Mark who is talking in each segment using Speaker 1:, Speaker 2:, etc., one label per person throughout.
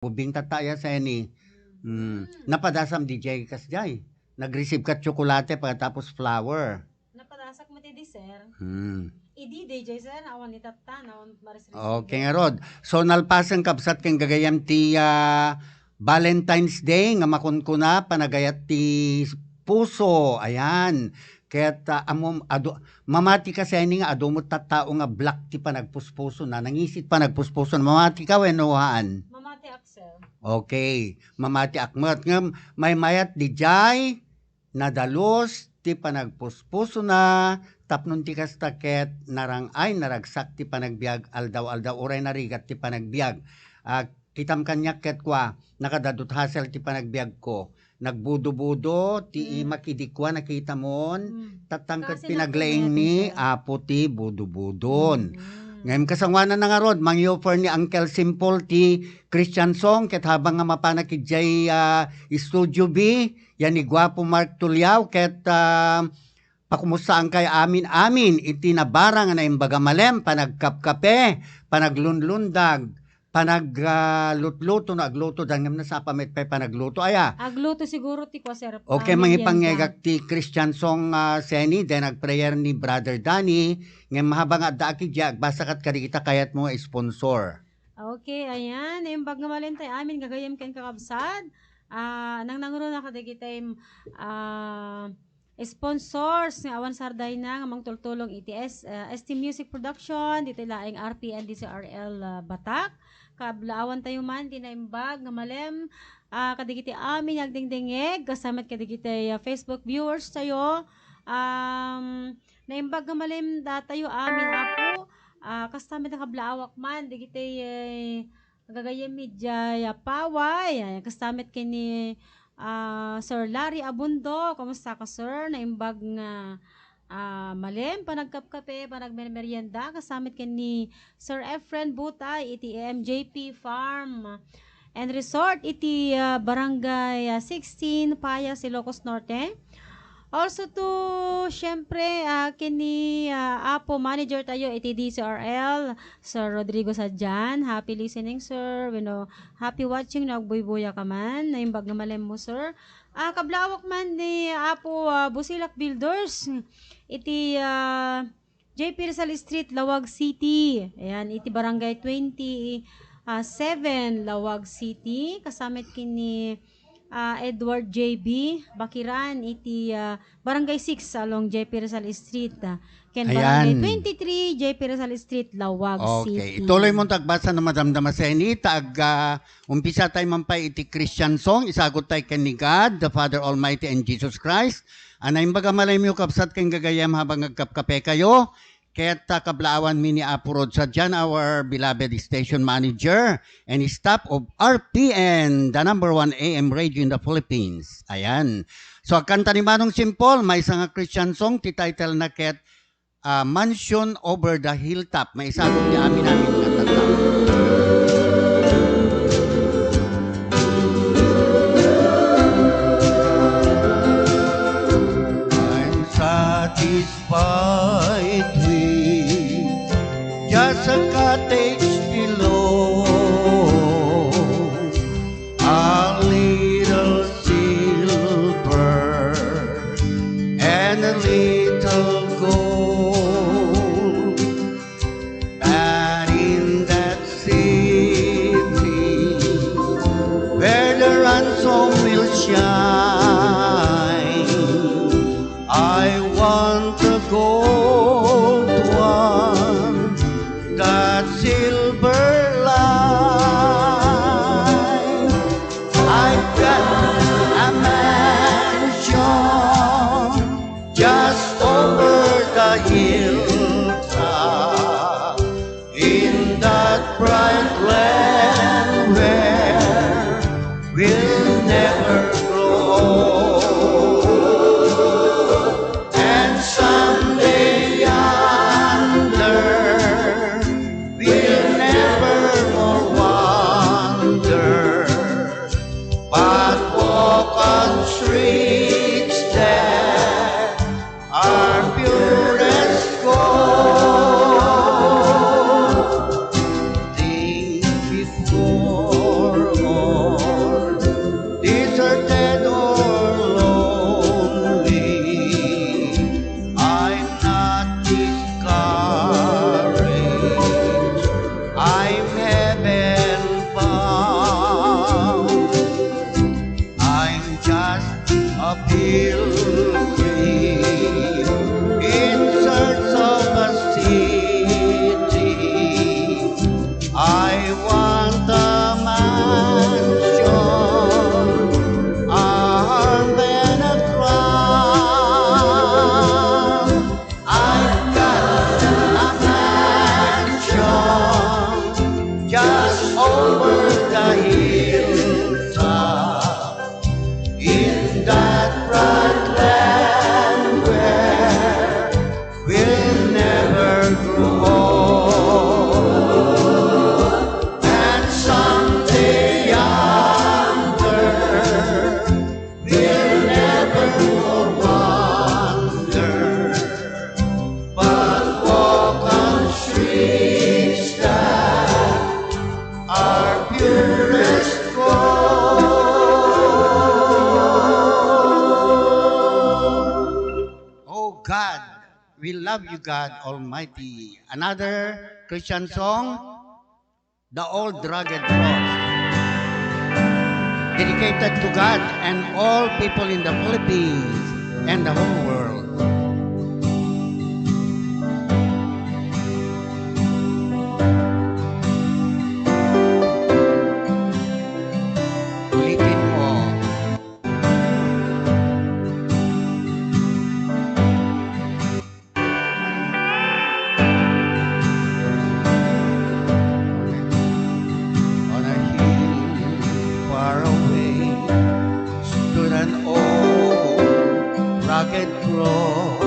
Speaker 1: Ubing tataya sa ni napadasam DJ kasjay. Nag-receive ka tsokolate pagkatapos flower.
Speaker 2: Napadasak mo ti di, sir.
Speaker 1: Hmm.
Speaker 2: Idi, DJ, sir. Awan ni Tata, awan maris
Speaker 1: Okay nga Rod. So nalpasan kapsat kang gagayam ti Valentine's Day nga makunkuna panagayat ti puso. Ayan. Kaya't mamati ka sa nga adumot tattao nga black ti panagpuspuso na. Nangisit panagpuspuso na. Mamati ka wenuhaan.
Speaker 2: Mamati Axel.
Speaker 1: Okay. Mamati akmat. Nga may mayat di jay nadalos ti panagpuspuso na tapnon ti kastaket narangay naragsak ti panagbiag aldaw oray narigat ti panagbiag. Kitam kanyak ket kwa nakadadut hasel ti panagbiag ko. Nagbudo-budo ti makidikwa nakita mon tatangkat
Speaker 2: Kasi
Speaker 1: pinaglaing
Speaker 2: natin
Speaker 1: ni
Speaker 2: siya.
Speaker 1: apo ti budo-budon. Ngayon kasangwanan na nga rod, mang-offer ni Uncle Simple ti Christian song, ket habang nga mapanakidjay Studio B, yan ni Gwapo Mark Tulyaw, ket pakumusaan kay amin iti nabarang na imbaga malem, panagkapkape, panaglunlundag, panagluto na agluto, dangam na sa pamit pa panagluto, aya.
Speaker 2: Agluto siguro ti kwa, sir.
Speaker 1: Okay, mangipangyagak ti Christian song Seni, then nagprayer ni Brother Danny, ngayon mahabang at daaki diya, basta kat karikita kayat mo sponsor.
Speaker 2: Okay, ayan. Imbag nga malintay amin, gagayam ken kakabsad. Nang nanguro na kadigitay sponsors nga awan sarday na nga mangtultulong ITS ST Music Production dito laing RPN DCRL Batak kablaawan tayo man tinaimbag nga malem kadigiti amin agdingdingeg kasamat kadigiti Facebook viewers tayo naimbag nga malem datayo amin apo kastamet na kablaawak man digiti gagayem medya paway kastamet kini Sir Larry Abundo, kamusta ka sir? Naimbag nga malem, panagkapkape, panagmerienda, kasamit ka ni Sir Efren Butay, iti MJP Farm and Resort, iti Barangay 16, Payas, Ilocos Norte. Also to, syempre, kini Apo Manager tayo, iti DCRL, Sir Rodrigo Sadjan. Happy listening, sir. Happy watching, nagboy-boya ka man. Naimbag nga malem mo, sir. Kablawak man ni Apo Busilak Builders. Iti JP Rizal Street, Lawag City. Ayan, iti Barangay 27, Lawag City. Kasamit kini Edward JB Bakiran iti Barangay 6 along JP Rizal Street ken Barangay 23 JP Rizal Street Lawag City.
Speaker 1: Okay, ituloy mo tagbasa na madamdama sa ini tag umpisa tayo mampay iti Christian song isagot tayo ken ni God the Father Almighty and Jesus Christ. Anay baga malay mo kapsat ken gagayam habang nagkapkape kayo. Kaya't kablaawan mi ni Apo Rod Sadjan, our beloved station manager and staff of RPN, the number 1 AM radio in the Philippines. Ayan. So, kanta ni Manong Simple, may isang Christian song, ti title na ket Mansion Over the Hilltop. May isagot ni amin nga tatao. I'm satisfied just a cottage below, a little silver and a little gold, but in that city love you, God Almighty. Another Christian song, The Old Rugged Cross, dedicated to God and all people in the Philippines and the whole world. Ulitin mo. On a hill far away stood an old rugged cross.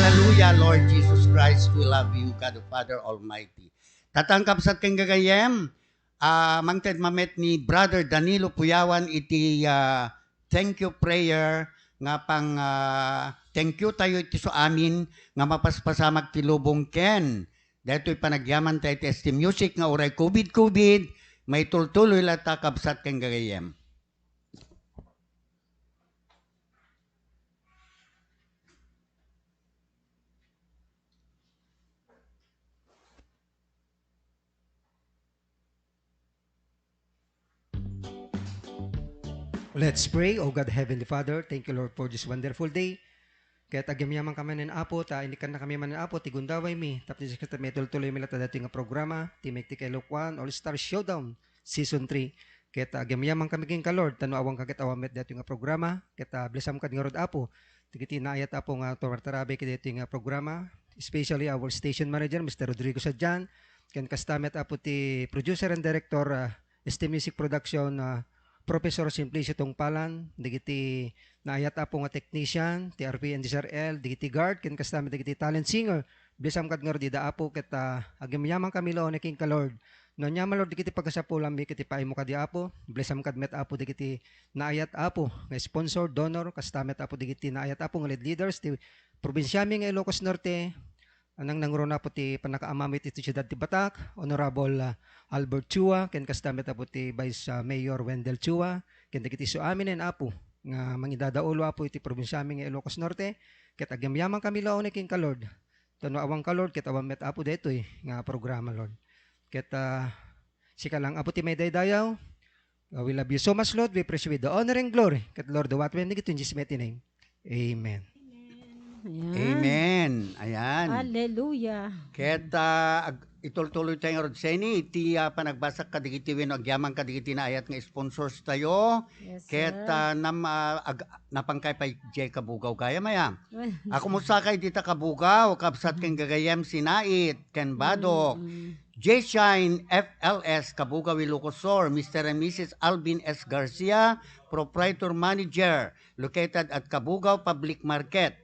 Speaker 1: Hallelujah, Lord Jesus Christ, we love you, God the Father Almighty. Tatangkap sa ating gagayem, mangted mamet ni Brother Danilo Puyawan iti thank you prayer nga pang thank you tayo iti so amin nga mapaspasamag ti lubong ken. Dahito panagyaman tayo iti ST Music nga uray COVID, may tultuloy lata kapsat kang gagayem.
Speaker 3: Let's pray. O God, Heavenly Father, thank you, Lord, for this wonderful day. Kaya tagyamyaman kami ng apo, inikan na kami man ng apo, tigundaway mi, tapos kita may tuloy mi lata dati nga programa, Timek Tikay Lokwan, All-Star Showdown, Season 3. Kaya tagyamyaman kami king ka, Lord, tanuawang kakit awamet dati nga programa, kaya blessam ka nga rod apo, tigiti naayat apo nga tumartarabe kaya dati nga programa, especially our station manager, Mr. Rodrigo Sadjan, kaya kastamet apo ti producer and director, ST Music Production, Professor Simplicio Tongpalan, digiti naayat apo nga technician, ti RP and DSRL, digiti guard, ken kasama digiti talent singer, bisam kad ngor dida apo ket agyamyaman kami lo ni King ka Lord. No nyama Lord digiti pagasapulam mi kiti paimo ka di apo, blessam kad met apo digiti naayat apo nga sponsor, donor, kastamet apo digiti naayat apo nga leaders ti probinsya mi nga Ilocos Norte. Anang nangrona po ti panakaamamit iti siyudad ti Batak, Honorable Albert Chua, ken kastamet apo ti Vice Mayor Wendell Chua, ken dagiti so amin en apo nga mangidadaulo apo iti probinsya mi nga Ilocos Norte, ket agyamyaman kami laon ni King ka Lord. Tano awang ka Lord ket awang met apo detoy nga programa Lord. Ket sika lang apo ti may daydayaw. We love you so much Lord, we appreciate the honor and glory. Ket Lord the what when nigit in Jesus mighty name. Amen.
Speaker 2: Ayan.
Speaker 1: Amen. Ayan.
Speaker 2: Hallelujah.
Speaker 1: Kaya itultuloy tayo rodseni, iti panagbasak kadigiti weno agyaman kadigiti na ayat nga sponsors tayo.
Speaker 2: Yes, sir.
Speaker 1: Kaya napangkay pa jay kabugaw kaya maya. Ako mo sakay dita kabugaw, kapsat keng gagayem sinait, ken badok. J-Shine FLS Kabugaw Ilocosor, Mr. and Mrs. Alvin S. Garcia, Proprietor Manager, located at Kabugaw Public Market.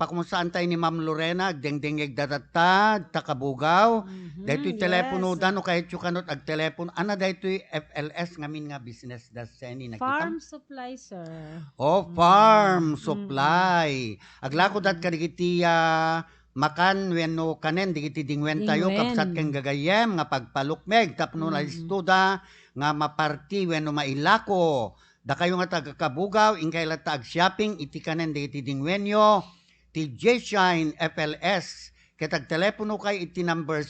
Speaker 1: Pakumusaan tayo ni Ma'am Lorena, dengdengeg datatta, takabugaw. Dahito yung telepono
Speaker 2: yes.
Speaker 1: dan o kahit yung kanot ag telepono. Ana dahito yung FLS ngamin nga business da seni nakita.
Speaker 2: Farm supply, sir.
Speaker 1: Farm supply. Aglako dat kadigiti makan wenno kanen digiti dingwen tayo
Speaker 2: Dingwen.
Speaker 1: kapsat keng gagayem nga pagpalukmeg tapno na istuda nga maparti wenno mailako. Da kayo nga taga-Kabugaw, ingkay latag shopping, iti kanen de iti dingwenyo, ti J-Shine FLS, kitag telepono kay iti number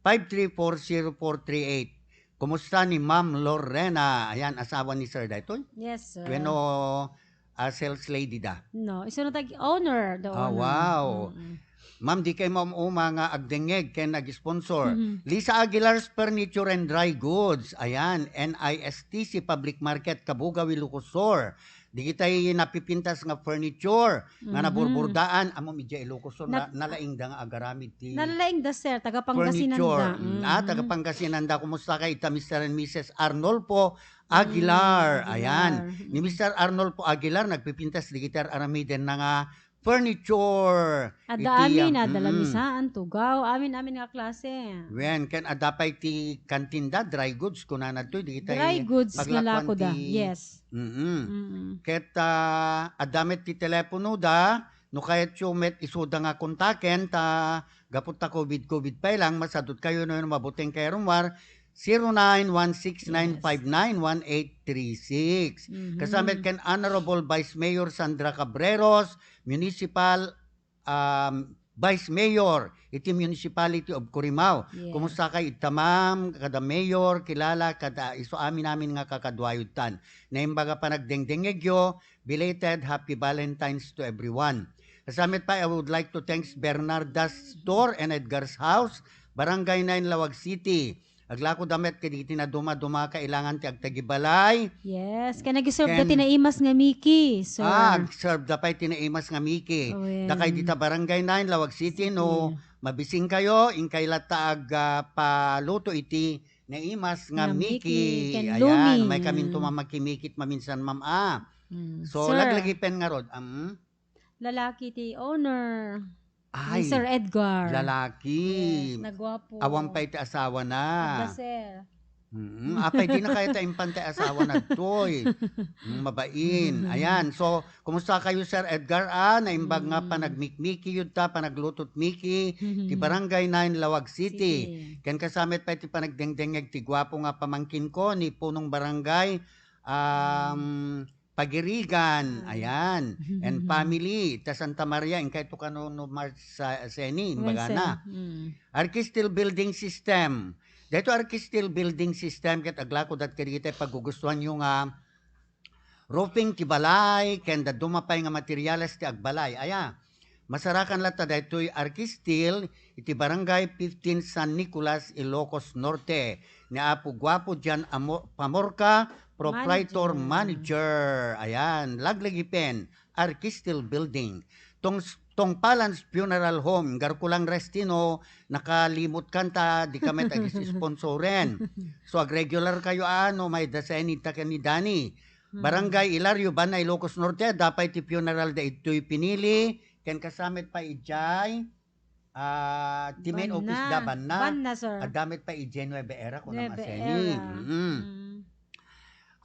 Speaker 1: 0936-5340438. Kumusta ni Ma'am Lorena? Ayan, asawa ni Sir Daytoy?
Speaker 2: Yes, sir.
Speaker 1: Bueno, sales lady da.
Speaker 2: No, isa na owner, the owner.
Speaker 1: Wow. Ma'am, di kay ma'am nga agdengeg kay nag-sponsor. Lisa Aguilar's Furniture and Dry Goods. Ayan, NISTC Public Market, Kabugaw, Ilocosor. Di kita'y napipintas nga furniture, nga naburburdaan. Amo, medya Ilocosor, nalaing da nga agaramid ti
Speaker 2: Nalalaing da, sir. Taga-Pangasinan
Speaker 1: furniture.
Speaker 2: da.
Speaker 1: Taga-Pangasinan da. Kumusta kay ita Mr. and Mrs. Arnolfo Aguilar. Ayan. Ni Mr. Arnolfo Aguilar, nagpipintas di kitar aramiden na nga furniture.
Speaker 2: Ada amin, dalamisaan, tugaw, amin nga klase.
Speaker 1: Wen, ken adapay ti kantinda, dry goods, kunanad to, di kita
Speaker 2: Dry goods nga lako da, yes.
Speaker 1: Ket adamit ti telepono da, no kayat yung met isuda nga kontaken, ta gapot ta COVID pa lang, masadot kayo no yung mabuting kayo rumwar, 0916-959-1836. Kasamit ken Honorable Vice Mayor Sandra Cabreros, Municipal Vice Mayor, iti Municipality of Corimao.
Speaker 2: Yes.
Speaker 1: Kumusta kay itamam, kada mayor, kilala, kada iso amin namin nga kakadwayutan. Na imbaga pa nagdengdengegyo, belated Happy Valentine's to everyone. Kasamit pa, I would like to thanks Bernarda's Store and Edgar's House, Barangay 9, Lawag City. Aglako damet kaditi na duma kailangan ti agtagibalay.
Speaker 2: Yes, kaya nag-serve da tinaimas nga Miki, sir.
Speaker 1: Serve dapay tinaimas nga Miki.
Speaker 2: Oh, yeah.
Speaker 1: Dakay dita Barangay 9, Lawag City, no, mabising kayo, ingkay lataag paluto iti naimas nga Miki.
Speaker 2: Ken
Speaker 1: Ayan,
Speaker 2: Lumi.
Speaker 1: may kamin tumamagkimikit maminsan, ma'am. So,
Speaker 2: Sir.
Speaker 1: laglagipen nga rod.
Speaker 2: lalaki ti owner. Ni
Speaker 1: Ay,
Speaker 2: Sir Edgar.
Speaker 1: lalaki.
Speaker 2: Yes, nagwapo.
Speaker 1: Awang pa'y ti asawa na.
Speaker 2: Agdasel.
Speaker 1: Apay di na kayo ta impante asawa na toy. Mabain. Ayan. So, kumusta kayo Sir Edgar? Naimbag nga pa nagmikmiki yun ta, panaglutot miki, ti Barangay 9 Lawag City. Ken kasamit pa ti panagdengdengeg ti gwapo nga pamangkin ko ni punong barangay Pagirigan. Ayan. And family ta Santa Maria in kay to kano no March Seni imbagana. Arki-steel building system. Dito arki-steel building system ket aglako dat kadagiti paggugustuhan yung roofing ti balay ken dumapay nga materyales ti agbalay. Aya. Masarakan lata daytoy arki-steel iti Barangay 15 San Nicolas, Ilocos Norte. Ni Apo Guapo Jan Pamorca, proprietor manager. Ayan, laglagipen arki-steel building. Tong Palans Funeral Home, Garkulang Restino, nakalimot kanta, di kami tag-sponsoren. So, ag-regular kayo may daseni ta ni Dani. Barangay Ilario, Banay, Ilocos Norte, dapat ti funeral da ito'y pinili, ken kasamit pa ijay, ti main office da Banna.
Speaker 2: Banna, sir.
Speaker 1: Damit pa ijay Nueva Era kung
Speaker 2: Nueva
Speaker 1: namaseni.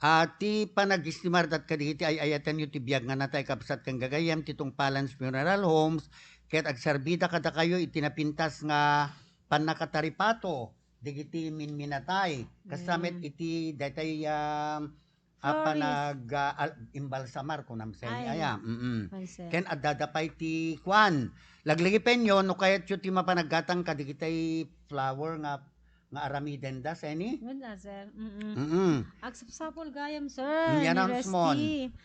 Speaker 1: Ti panag-istimar dat kaditi ay ayatan yu ti biyag nga natay kapsat kang gagayam titong Palans Funeral Homes ket agserbida kada kayo itinapintas nga panakataripato digiti minminatay kasamit iti datay panag imbalsamar kun namsen aya. Ken addadapay ti kwan lagligi penyo no kayat yu ti mapanaggatang kadigitay flower nga aramiden da, Seni?
Speaker 2: Wala, sir. Agsapsapol gayam, sir.
Speaker 1: Yan-announce mo.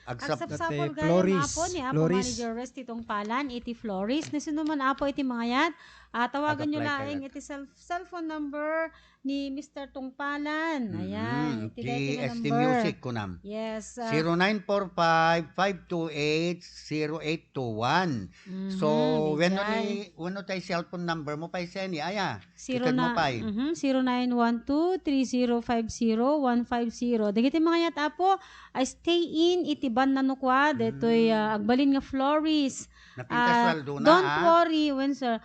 Speaker 2: Agsapsapol gayam
Speaker 3: Floris.
Speaker 2: apo ni Apo
Speaker 3: Floris.
Speaker 2: Manager Rest itong palan, iti Floris. Nasuno man apo iti mga yan. Tawagan nyo laing iti cellphone number ni Mr. Tungpalan. Ayan. Iti
Speaker 1: ST
Speaker 2: number.
Speaker 1: Music ko nam.
Speaker 2: Yes.
Speaker 1: 0945-528-0821. So, when tayo cellphone number mo pa Seni, aya. Tikad mo pa
Speaker 2: 0912-3050-150. Dagiti mga yat apo, stay in iti Bannanukwa. Deto'y agbalin nga Floris.
Speaker 1: Napintas na.
Speaker 2: Don't worry, sir.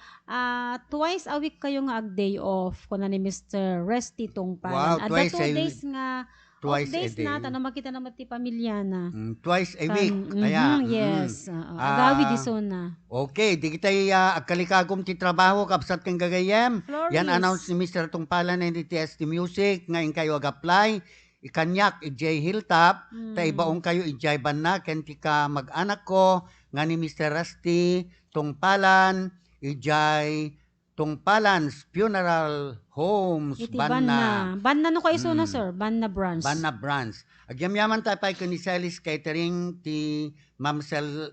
Speaker 2: Twice a week kayo nga ag-day off ko na ni Mr. Resty Tungpalan.
Speaker 1: Wow, twice
Speaker 2: 2 days nga
Speaker 1: twice
Speaker 2: days
Speaker 1: a day.
Speaker 2: na, makita naman ti pamilya na.
Speaker 1: Twice a week. Kaya,
Speaker 2: yes. Agawi di so na.
Speaker 1: Okay, di kita agkalikagom ti trabaho kapsat kang gagayem.
Speaker 2: Floris.
Speaker 1: Yan announce ni Mr. Tungpalan and ST Music ngayon kayo ag-apply. Ikanyak ijay Hilltop, ta ibaong kayo ijay Banna, kenti ka mag-anak ko, nga ni Mr. Rusty, Tungpalan, ijay Tungpalan's Funeral Homes,
Speaker 2: Iti
Speaker 1: Banna.
Speaker 2: Banna no kayo so na, sir? Banna branch.
Speaker 1: Banna Branch. Agyamyaman tayo pa ni Celis Catering, ti Ma'am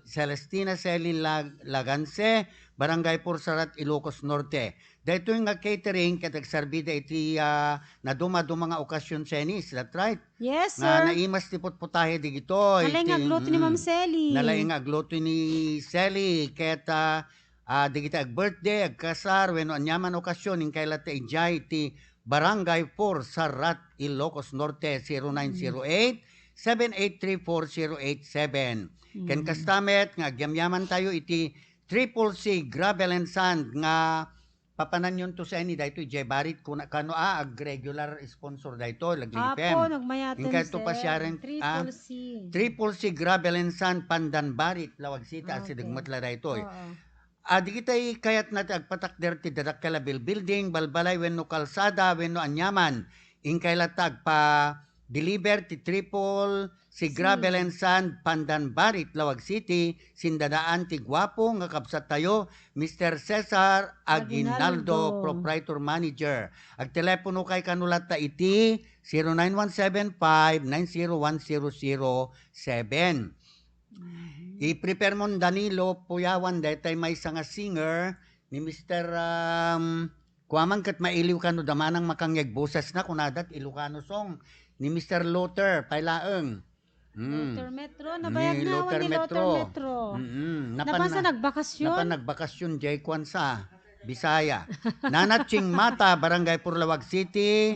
Speaker 1: Celestina Celi Laganse, Barangay Pursarat, Ilocos Norte. Dahito yung catering katagsarbida iti na duma-duma nga okasyon Senis, that right?
Speaker 2: Yes, sir.
Speaker 1: Nga naimas ti putputahe di gito.
Speaker 2: Nalay nga agluto ni Ma'am Celi.
Speaker 1: Nalay nga agluto ni Celi. Keta di kita ag-birthday, ag-kasar, when anyaman okasyon, in kaila ta ijay ti Barangay 4 Sarat, Ilocos Norte, 0908-7834087. Ken kastamet, nga agyamyaman tayo iti Triple C Gravel and Sand nga papanan yun to sa ini dahito ijay barit kung kano ag-regular sponsor dahito laglipem.
Speaker 2: Apo, nagmayaten
Speaker 1: Inka to pa siya rin Triple C Gravel and Sand Pandan Barit Lawag Sita si dagmatla dahito. Di kita kayat natin agpatakder ti Dadakkalabil Building balbalay wenno kalsada wenno anyaman inkayla tag pa deliver ti Triple si Gravel and Sand Pandan Barit Lawag City sindadaan ti gwapo nga kapsat tayo Mr. Cesar Aguinaldo proprietor manager. Ag telepono kay kanulat ta iti 0915-901-007. I-prepare mo Danilo Puyawan detay may nga singer ni Mr. Kuamang kat mailiw ka no damanang makangyag boses na kunadat Ilocano song ni Mr. Luther Pailaeng.
Speaker 2: Luther Metro, nabayag na
Speaker 1: Luther
Speaker 2: ni Luther Metro. Napan sa nagbakasyon?
Speaker 1: Napan nagbakasyon, Jay Kwansa, Bisaya. Nanatsing Mata, Barangay Purlawag City,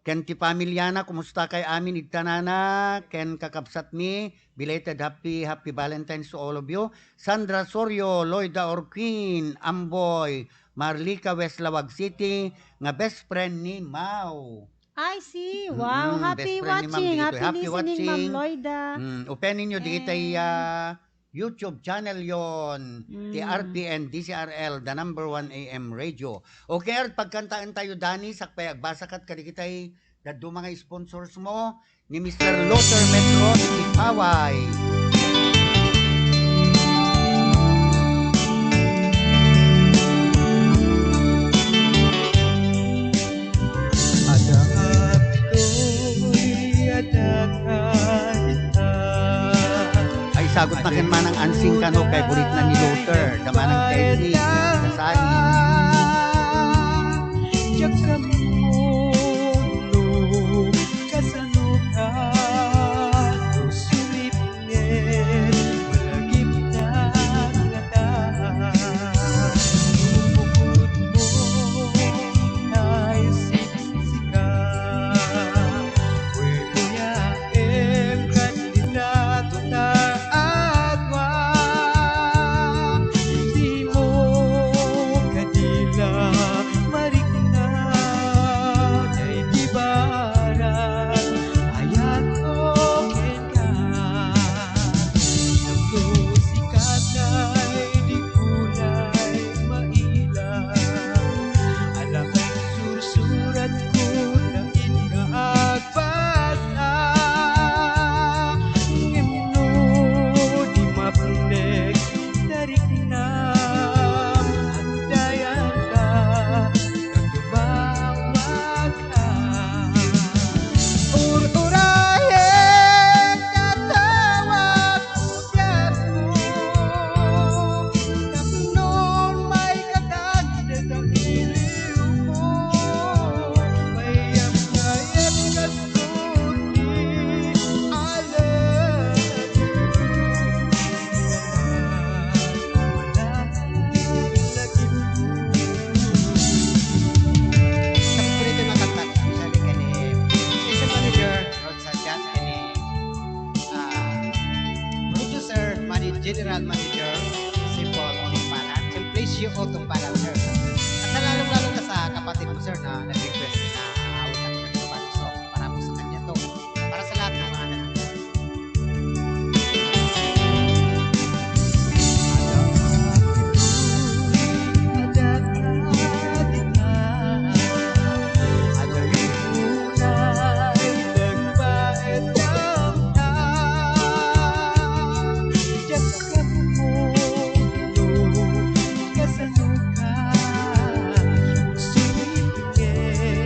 Speaker 1: Ken ti pamilyana, kumusta kay amin igtanana, ken kakabsat mi, belated happy Valentine's to all of you. Sandra Sorio, Loida Orquin, Amboy, Marlica West Lawag City, nga best friend ni Mau.
Speaker 2: I see. Wow. Happy
Speaker 1: Best friend ni Ma'am
Speaker 2: watching.
Speaker 1: dito.
Speaker 2: Happy
Speaker 1: Happy
Speaker 2: listening, Ma'am
Speaker 1: watching.
Speaker 2: Loida.
Speaker 1: Openin nyo di itay
Speaker 2: And-
Speaker 1: YouTube channel yon, TRPN DCRL, the number 1 AM radio. Okay, at pagkantaan tayo, Dani, sakpay agbasakat kadikitay daddo mga sponsors mo ni Mr. Luther Metro Ipaway. Ay sagot na kin manang ansing kano kay bulit na ni Luther, damanang Teddy, kasali.
Speaker 4: General Manager, si Paul Otumbalan. So, please you Otumbalan, sir. At lalong-lalo na sa kapatid mo, sir, na nag-request na awitan ko ng kapatid. So, para po sa kanya to. Para sa lahat ng mga nanonood.
Speaker 5: Kasanukan, sumipin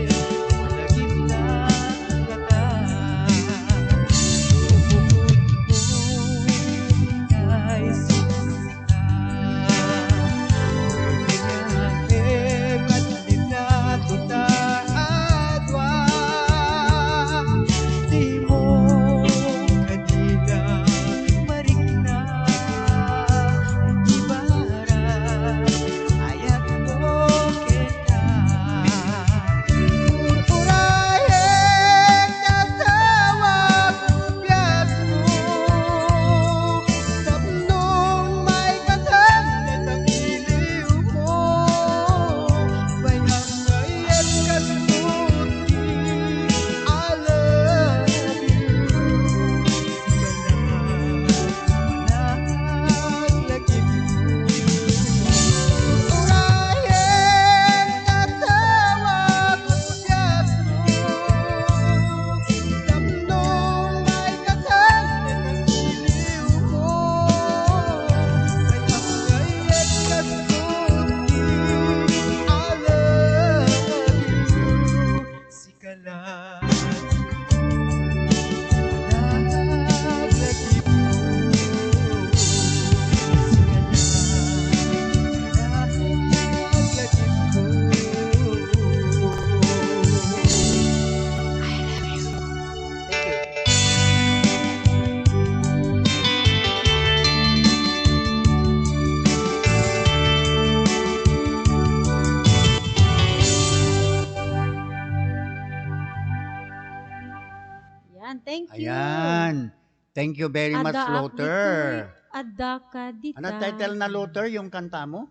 Speaker 2: Thank you.
Speaker 1: Ayan. Thank you very much,
Speaker 2: Ada
Speaker 1: Luther.
Speaker 2: Adaka dita.
Speaker 1: Ano title na, Luther, yung kanta mo?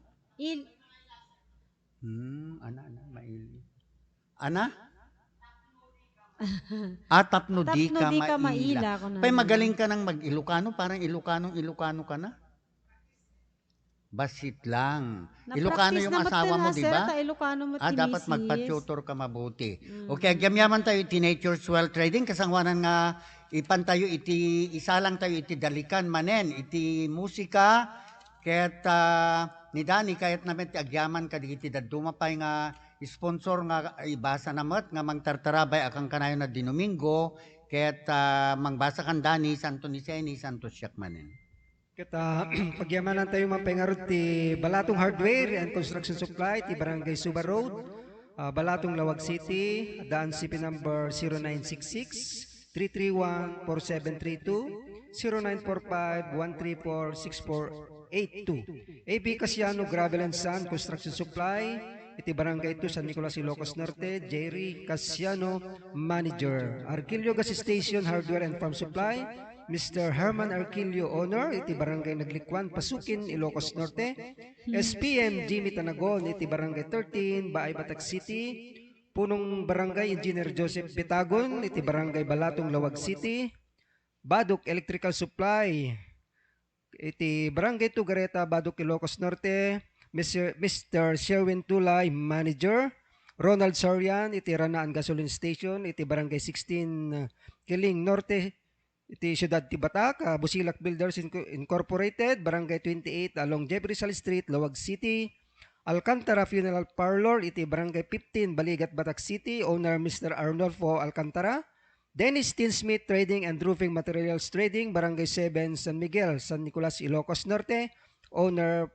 Speaker 1: Ana, maili. Ana? Tapno di ka maila. Pay magaling ka ng mag-Ilocano, parang Ilocano ka na. Basit lang. Ilocano yung asawa mo, di ba?
Speaker 2: Ilocano mo,
Speaker 1: Dapat magpa-tutor ka mabuti. Okay, agyamyaman tayo iti Nature's Well Trading. Kasangwanan nga, ipan tayo, isa lang tayo, iti dalikan manen, iti musika, kaya't ni Dani, kaya't namin ti agyaman ka, iti dadumapay nga, sponsor nga, ibasa namat, nga mangtartarabay, akang kanayo na dinumingo, kaya't mangbasa kan Dani, santo ni Seni, santo siyak manen.
Speaker 3: Kita pagyamanan tayo mapengarot ti Balatong Hardware and Construction Supply ti Barangay Suba Road, Balatong Lawag City, daan CP number 0966-331-4732, 0945-134-6482. AB Casiano Gravel and Sand Construction Supply, iti Barangay 2 San Nicolas, Ilocos Norte, Jerry Casiano Manager. Arquilio Gas Station Hardware and Farm Supply, Mr. Herman Arquilio Honor, iti Barangay Naglikwan, Pasukin, Ilocos Norte. SPM Jimmy Tanagon, iti Barangay 13, Baay Batak City. Punong Barangay Engineer Joseph Bitagon, iti Barangay Balatong Lawag City. Baduk Electrical Supply, iti Barangay Tugareta, Baduk, Ilocos Norte. Mr. Sherwin Tulay, Manager. Ronald Sorian, iti Ranaan Gasoline Station, iti Barangay 16, Kiling Norte, iti Siyudad Tibatak, Busilak Builders Incorporated, Barangay 28 along Jeffrey Rizal Street, Lawag City. Alcantara Funeral Parlor, iti Barangay 15, Baligat, Batak City. Owner Mr. Arnolfo Alcantara. Dennis Tinsmith Trading and Roofing Materials Trading, Barangay 7, San Miguel, San Nicolas, Ilocos Norte. Owner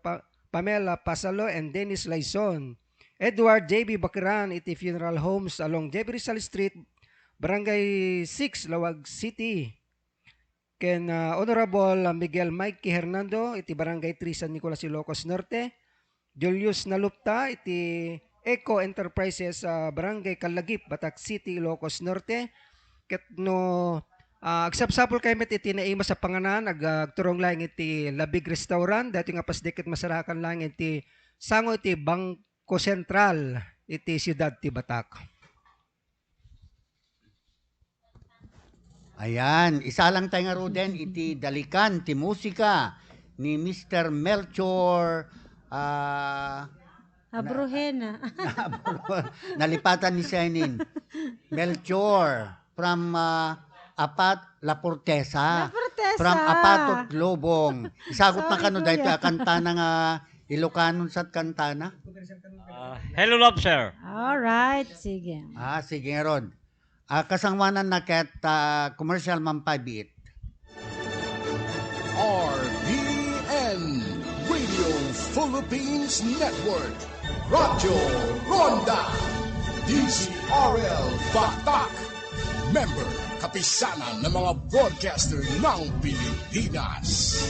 Speaker 3: Pamela Pasalo and Dennis Laison. Edward J.B. Bakiran, iti Funeral Homes along Jeffrey Rizal Street, Barangay 6, Lawag City. Ken Honorable Miguel Mikey Hernando, iti Barangay 3, San Nicolas, Ilocos Norte. Julius Nalupta, iti Eco Enterprises, Barangay Kalagip, Batak City, Ilocos Norte. Ket no agsapsapol kay met iti naima sa panganan, agturong lang iti Labig Restaurant, dati nga pasdeket masarakan lang iti sango iti Bangko Sentral, iti Siyudad ti Batak.
Speaker 1: Ayan, isa lang tayo nga Ruden, iti dalikan, ti musika, ni Mr. Melchor,
Speaker 2: Abruhena.
Speaker 1: nalipatan ni Senin, Melchor, from La Portesa. From Apatot Lobong. Isagot na kano dahil kanta na nga Ilocano sa kanta na?
Speaker 5: Hello, love, sir.
Speaker 2: Alright, sige.
Speaker 1: Sige Rod. Kasangwanan na ket commercial mampabit.
Speaker 6: RPN Radio Philippines Network, Radyo Ronda, DCRL Batak, member kapisanan ng mga broadcaster ng Pilipinas.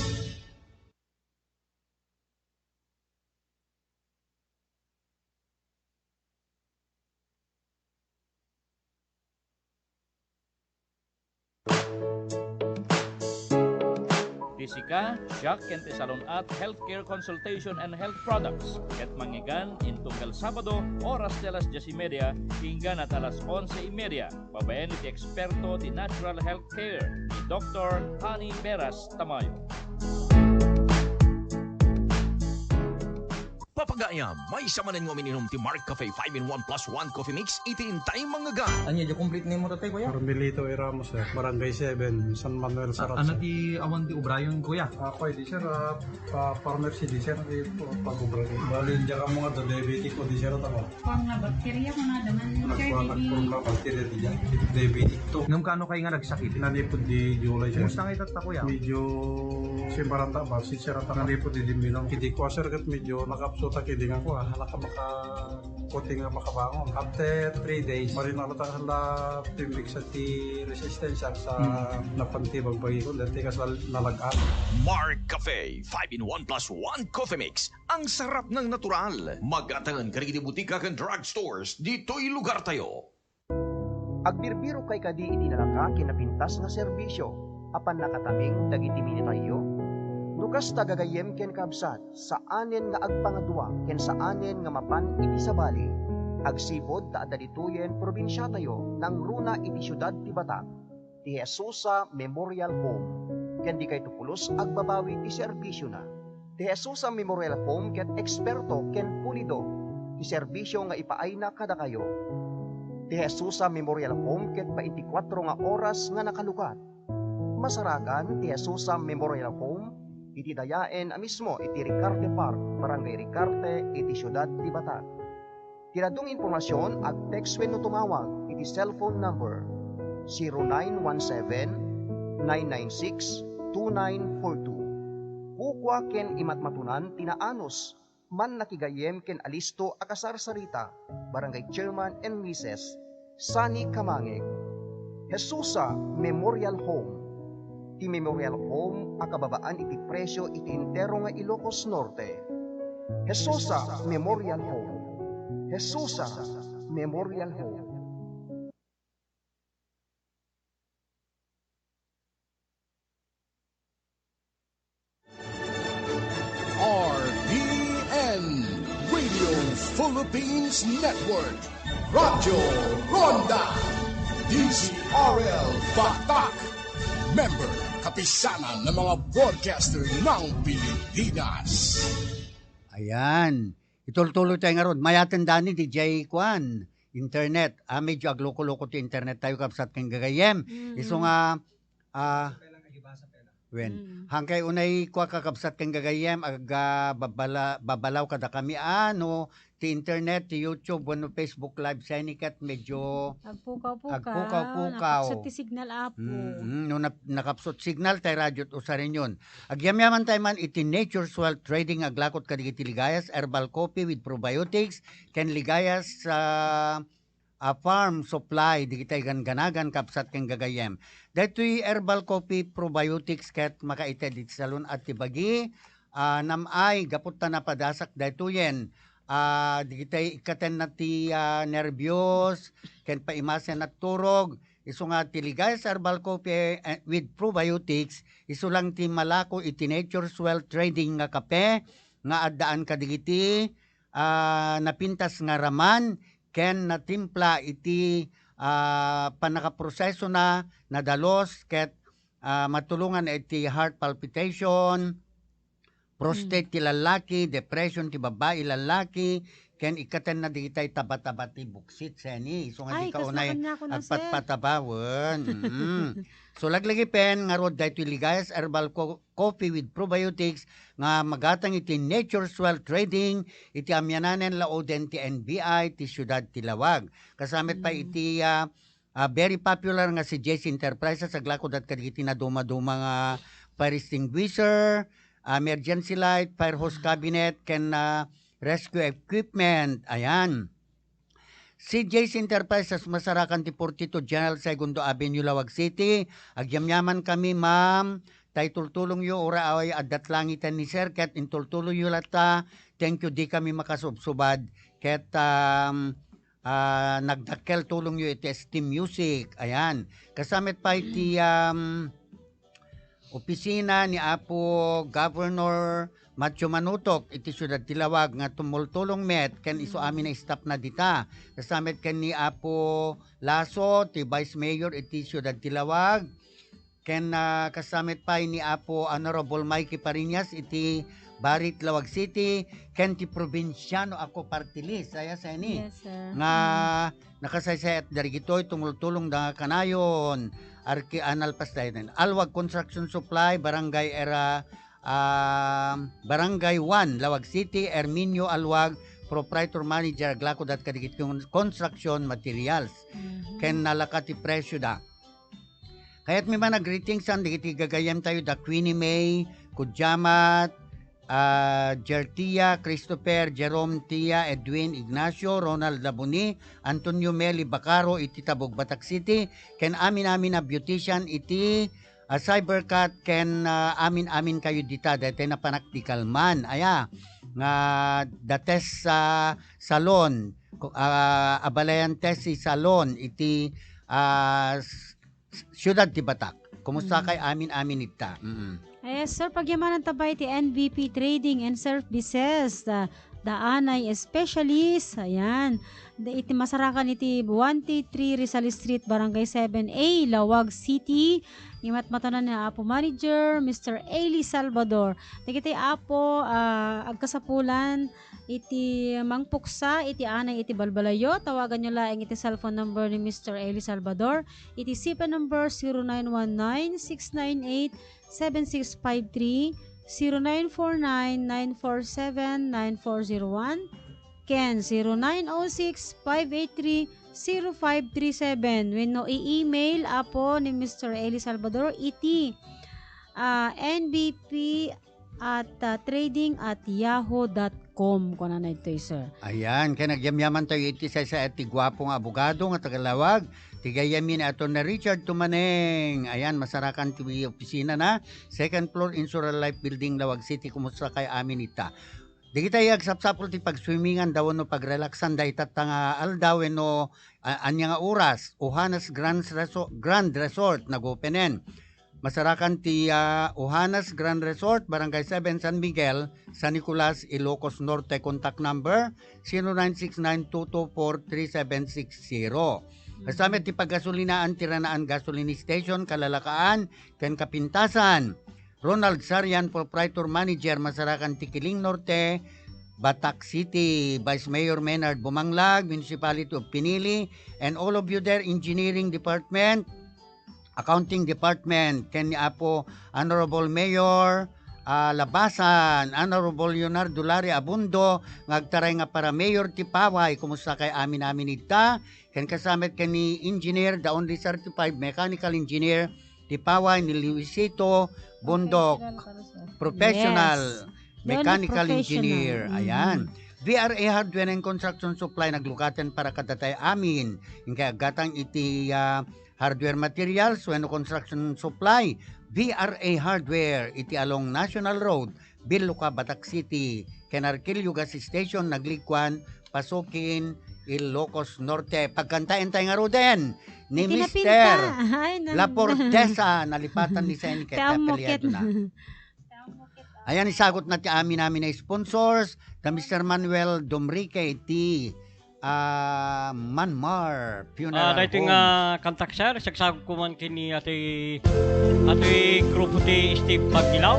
Speaker 5: Fisika, Shock and Salon at Healthcare Consultation and Health Products. Ket manggigan intunggal Sabado, oras de alas 10:30 hingga at alas 11:30. Babayan iti eksperto di Natural Health Care ni Dr. Hani Beras Tamayo.
Speaker 7: Papagayam, may samanin mo mininom ti Mark Cafe 5-in-1 plus 1 coffee mix, itiintay mga ga.
Speaker 8: Anya, yung complete name mo tatay, kuya?
Speaker 9: Carmelito E. Ramos, Barangay 7, San Manuel, Sarat.
Speaker 8: Ano ti awan ti Ubrayon, kuya?
Speaker 9: Ako, di sir, farmer si di sir, pag-ubra. Bali, diyan ka mga diabetic ko, di sir, ako.
Speaker 10: Pang na bakterya ko na daman, sir,
Speaker 9: Nagpapag-purma bacteria di dyan, diabetic to.
Speaker 8: Nung kano kayo nga nagsakit?
Speaker 9: Nanipod di July, sir.
Speaker 8: Kumusta nga itata, kuya?
Speaker 9: Medyo simbarata ba, si sir, nanipod di Dimilong. Kidi ko, sir, kat medyo nakapsuta kidi nga ko, halaka makaputi nga makabangon. After 3 days, marin nakatang la timbik sa ti resistensya sa napantibag pagi ko, dati kas nalagaan.
Speaker 7: Mark Cafe 5-in-1 plus 1 coffee mix. Ang sarap ng natural. Mag-atangan ka rin butika kan drugstores. Dito'y lugar tayo.
Speaker 11: Agbirbiro kay kadi iti nalaka kinapintas nga serbisyo, apan nakataming dagiti minitayo. Nukas tagagayem ken kabsat, sa anen nga agpangadua ken sa anen nga mapan iti sabali. Agsibod ta adalituyen probinsya tayo nang runa iti syudad ti Batak, ti Jesusa Memorial Home, ken di kay tupulos agbabawi ti serbisyo na. Ti Jesusa Memorial Home ken eksperto ken pulido ti serbisyo nga ipaay na kada kayo. Ti Jesusa Memorial Home ken 24 nga oras nga nakalukat. Masarakan ti Jesusa Memorial Home iti dayaen mismo iti Ricarte Park, Barangay Ricarte, iti syudad ti Batak. Tinadong impormasyon ag text wenno tumawag iti cellphone number 0917-996-2942. Kukwa ken imatmatunan tinaanos man nakigayem ken alisto akasar sarita, Barangay Chairman and Mrs. Sani Kamangeg. Jesusa Memorial Home. Ti Memorial Home akababaan iti presyo iti entero nga Ilocos Norte. Jesusa Memorial Home. Jesusa Memorial Home.
Speaker 6: RPN Radio Philippines Network, Radyo Ronda, DCRL Batak, member kapisanan ng mga broadcaster ng Pilipinas.
Speaker 1: Ayan. Itultuloy tayo nga ron. Mayaten dani DJ Kwan. Internet. Medyo agloko-loko ti internet tayo kapsat kang gagayem. Iso nga hangkay unay kwa kakabsat kang gagayem babalaw kada kami ti internet, ti YouTube, Facebook Live sinikat medyo agpukaw-pukaw.
Speaker 2: Nakapsot ti signal apo.
Speaker 1: No nakapsot signal tayo radyo usarin yun. Agyamyaman tayo man iti Nature's Wealth Trading aglakot kadigiti ligayas, herbal coffee with probiotics, ken ligayas sa farm supply, di kita'y ganagan kapsat kang gagayem. Dito'y herbal coffee probiotics ket makaita diti salon at tibagi, namay gapot ta napadasak dito'yen. Di kita'y ikaten na ti nervyos, ken paimasen at turog, iso nga ti ligayas herbal coffee with probiotics, iso lang ti malako iti Nature's Wealth Trading nga kape, nga addaan kadigiti, napintas nga raman, ken natimpla iti panakaproseso na nadalos ket matulungan iti heart palpitation, prostate ti lalaki, depression ti babae lalaki, ken ikaten na di kitay taba-taba ti buksit seni. So nga di ka unay agpatpatabawon. So laglagi pen nga rod daytoy ligayas herbal coffee with probiotics nga magatang iti Nature's Wealth Trading iti amyananen laoden ti NBI ti syudad ti Lawag. Kasamit pa iti very popular nga si JC Enterprises aglakod at kadigiti na duma-duma nga fire extinguisher, emergency light, fire hose cabinet, ken rescue equipment. Ayan. Si JC Enterprises masarakan ti 42 General Segundo Avenue, Lawag City. Agyamyaman kami, ma'am. Tay tultulong yu ora away adat langitan ni sir ket intultulong yu lata. Thank you di kami makasubsubad ket nagdakkel tulong yu iti ST Music. Ayan. Kasamit pa iti opisina ni Apo Governor Matthew Manutok iti syudad Tilawag nga tumultulong met ken iso amin na staff na dita. Kasamit ken ni Apo Laso ti Vice Mayor iti syudad Tilawag. Ken kasamit pa ni Apo Honorable Mikey Parinas iti Barit Lawag City, ken ti probinsyano ako party list saya sa ni.
Speaker 2: Yes, sir.
Speaker 1: Nga nakasaysay at darigitoy tumultulong da kanayon. Arki anal pastayan. Alwag Construction Supply, Barangay Era Barangay 1, Lawag City, Erminio Alwag, Proprietor Manager, Glacod at Kadigit Construction Materials. Ken nalakati presyo da. Kaya't may mga greetings ang digiti gagayam tayo da Queenie May, Kudjamat, Jertia, Christopher, Jerome Tia, Edwin Ignacio, Ronald Labuni, Antonio Meli Bacaro, iti Tabog Batak City, ken amin na beautician iti Cybercat, ken amin kayo dita, dati na panaktikal man, aya, nga dates sa salon, abalayan test si salon, iti Siyudad ti Batak. Kumusta kay amin ita?
Speaker 2: Yes, sir, pagyamanan tabay ti NVP Trading and Services, daanay specialist, ayan. Iti masarakan iti 133 Rizal Street, Barangay 7A, Lawag City. Imat matanan ni Apo Manager, Mr. Eli Salvador. Dagiti Apo, agkasapulan, iti mangpuksa, iti anay, iti balbalayo. Tawagan nyo lang iti cellphone number ni Mr. Eli Salvador. Iti SIPA number 0919-698-7653, 0949-947-9401, Ken 0906-583-0537. When no i-email apo ni Mr. Eli Salvador, iti nbp@trading@yahoo.com kung ano ito, sir.
Speaker 1: Ayan, kaya nagyamyaman tayo iti sa iti gwapong abogado nga tagalawag. Tigayamin ato na Richard Tumaneng. Ayan, masarakan ti opisina na. Second floor, Insural Life Building, Lawag City. Kumusta kay amin ita? Di kita yagsapsapol ti pagswimmingan daw no pagrelaksan da itatanga aldaw no anya nga oras. Ohanas Grand Resort nag-openen. Masarakan ti Ohanas Grand Resort, Barangay 7, San Miguel, San Nicolas, Ilocos Norte. Contact number 0969-224-3760. Kasama ti paggasolinaan, tiranaan gasoline station, kalalakaan, ken kapintasan. Ronald Sarian, Proprietor Manager, Masarakan Tikiling Norte, Batak City. Vice Mayor Menard Bumanglag, Municipality of Pinili, and all of you there, Engineering Department, Accounting Department, ken ni Apo Honorable Mayor Labasan, Honorable Leonardo Lari Abundo, ngagtaray nga para Mayor Tipaway. Kumusta kay amin ita? Ken kasamet ken ni Engineer, the only certified mechanical engineer, Tipaway ni Luisito Bundok, professional mechanical engineer. Ayan. VRA Hardware and Construction Supply naglukatan para kadatay amin. Yung kaya gatang iti hardware materials when construction supply. VRA Hardware iti along National Road, Biluca, Batak City. Kenarkilyo Gas Station naglikwan, pasukin Ilocos Norte. Pagkantayin tayo nga Ruden ni Mr. La Portesa, nalipatan ni Sen kaya pelyado na. Ayan, isagot na ti amin namin na sponsors, the Mr. Manuel Domrique, ti Manmar Funeral
Speaker 12: Home. Dating kantak sir, sagsagod ko man kini ati grupo ti Steve Pagdilaw.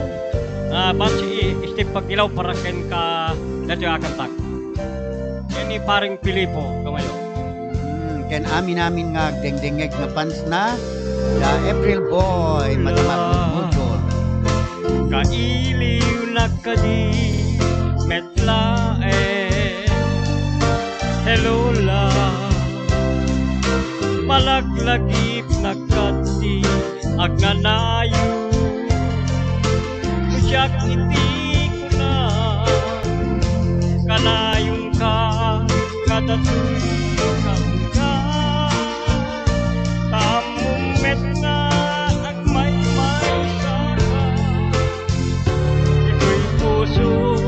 Speaker 12: Si Steve Pagdilaw para ken ka dati kantak. Yan paring Pilipo kamayo.
Speaker 1: Ken amin nga dengdengeg nga fans na the April Boy Matamagmudmudyon.
Speaker 12: Kailiw na kadi metlae hello la malaglagip na kati agnanayo musyak iti ko na kanayong ka kadatulong ka tamong met na agmay sa ka ito'y puso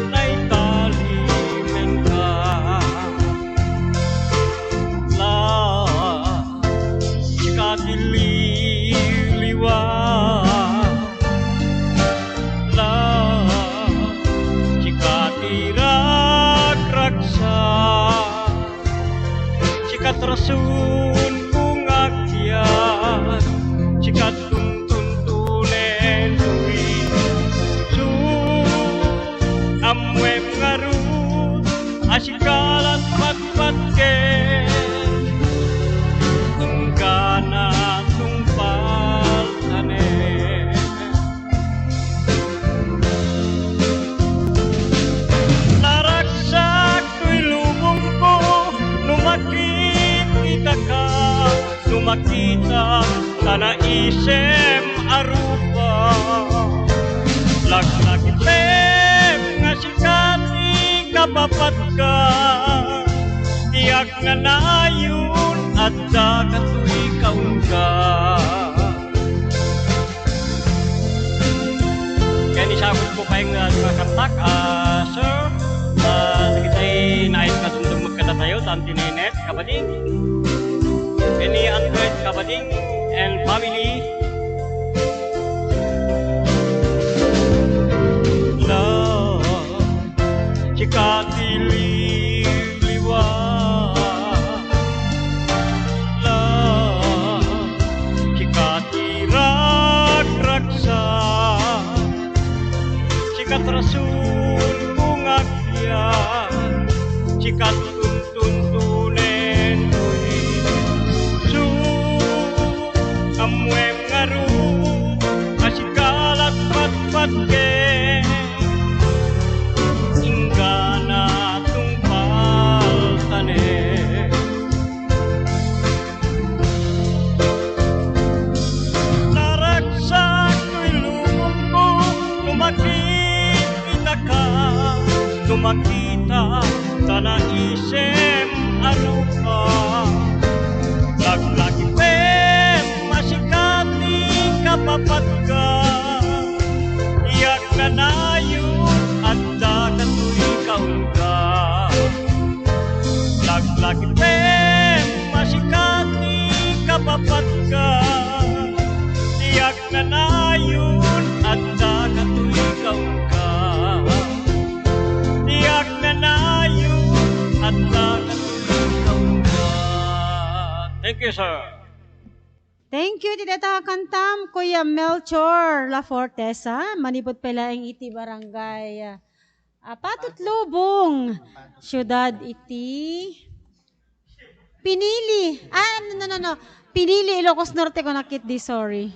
Speaker 12: na'y talimin ka la sikatiliwa la sikatirakraksa sikatrasun kung akyat sikat tuntunen tuwin su amwem ngarut asikalat patpatken tunggana tungpal tanen naraksak tuy lubong ko numakit kita ka numakita sana isem arupa laglagipem nga sikati kapapat ka tiyak nga nayon at dakato'y kaun ka kaya nisabot ko pa yung kantak sir sa kita'y nais kasundong magkata tayo tanti ninet kapating kini Andres Kabading and family. Love, Chikati Liliwa. Love, Chikati Rakraksa. Chikat Rasul Bungakya. Chikat tuntunen su amwem ngaru asikalat patpatke ingana tungpal tane naraksa ko'y lumumpo lumakita ka lumakita sana isem arupa laglagi pem masikati kapapat ka iyak na nayo at dakato'y kaulga laglagi pem masikati kapapat ka iyak na nayo at dakato'y kaulga iyak na nayo at dakato'y kaulga. Thank you, sir.
Speaker 2: Thank you, Tita Kantam, Kuya Melchor La Fortesa. Manipot pala ang iti barangay Patot Lubong, Syudad iti Pinili. No. Pinili, Ilocos Norte ko nakit di, sorry.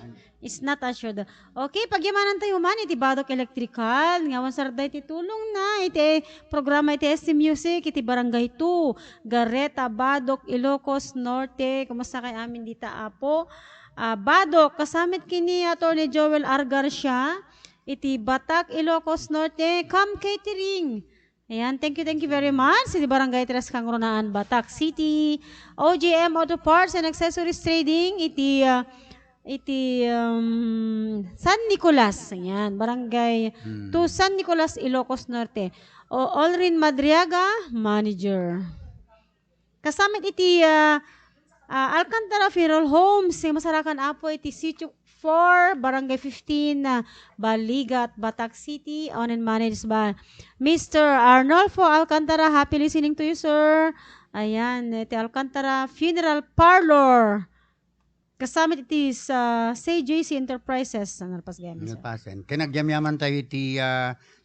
Speaker 2: It's not assured. Okay, pagyamanan tayo man, iti Badok Electrical, ngawan sarday iti tulong na, iti programa iti SC Music, iti Barangay 2, Gareta, Badok, Ilocos Norte, kumusta kay amin dita apo? Badok, kasamit kini Atty. Joel R. Garcia, iti Batak, Ilocos Norte, Come Catering. Ayan, thank you very much. Iti Barangay Tres Kangronaan, Batak City, OGM Auto Parts and Accessories Trading, iti San Nicolas, ayan, Barangay to San Nicolas, Ilocos Norte. Olrin Madriaga, manager. Kasamit iti Alcantara Funeral Homes, yung masarakan apo iti Sitio 4, Barangay 15, Baligat, Batak City, owned and managed by Mr. Arnolfo Alcantara. Happy listening to you, sir. Ayan, iti Alcantara Funeral Parlor. Kasamit iti sa CJC Enterprises.
Speaker 1: Nalpasen. Kinagyamyaman tayo iti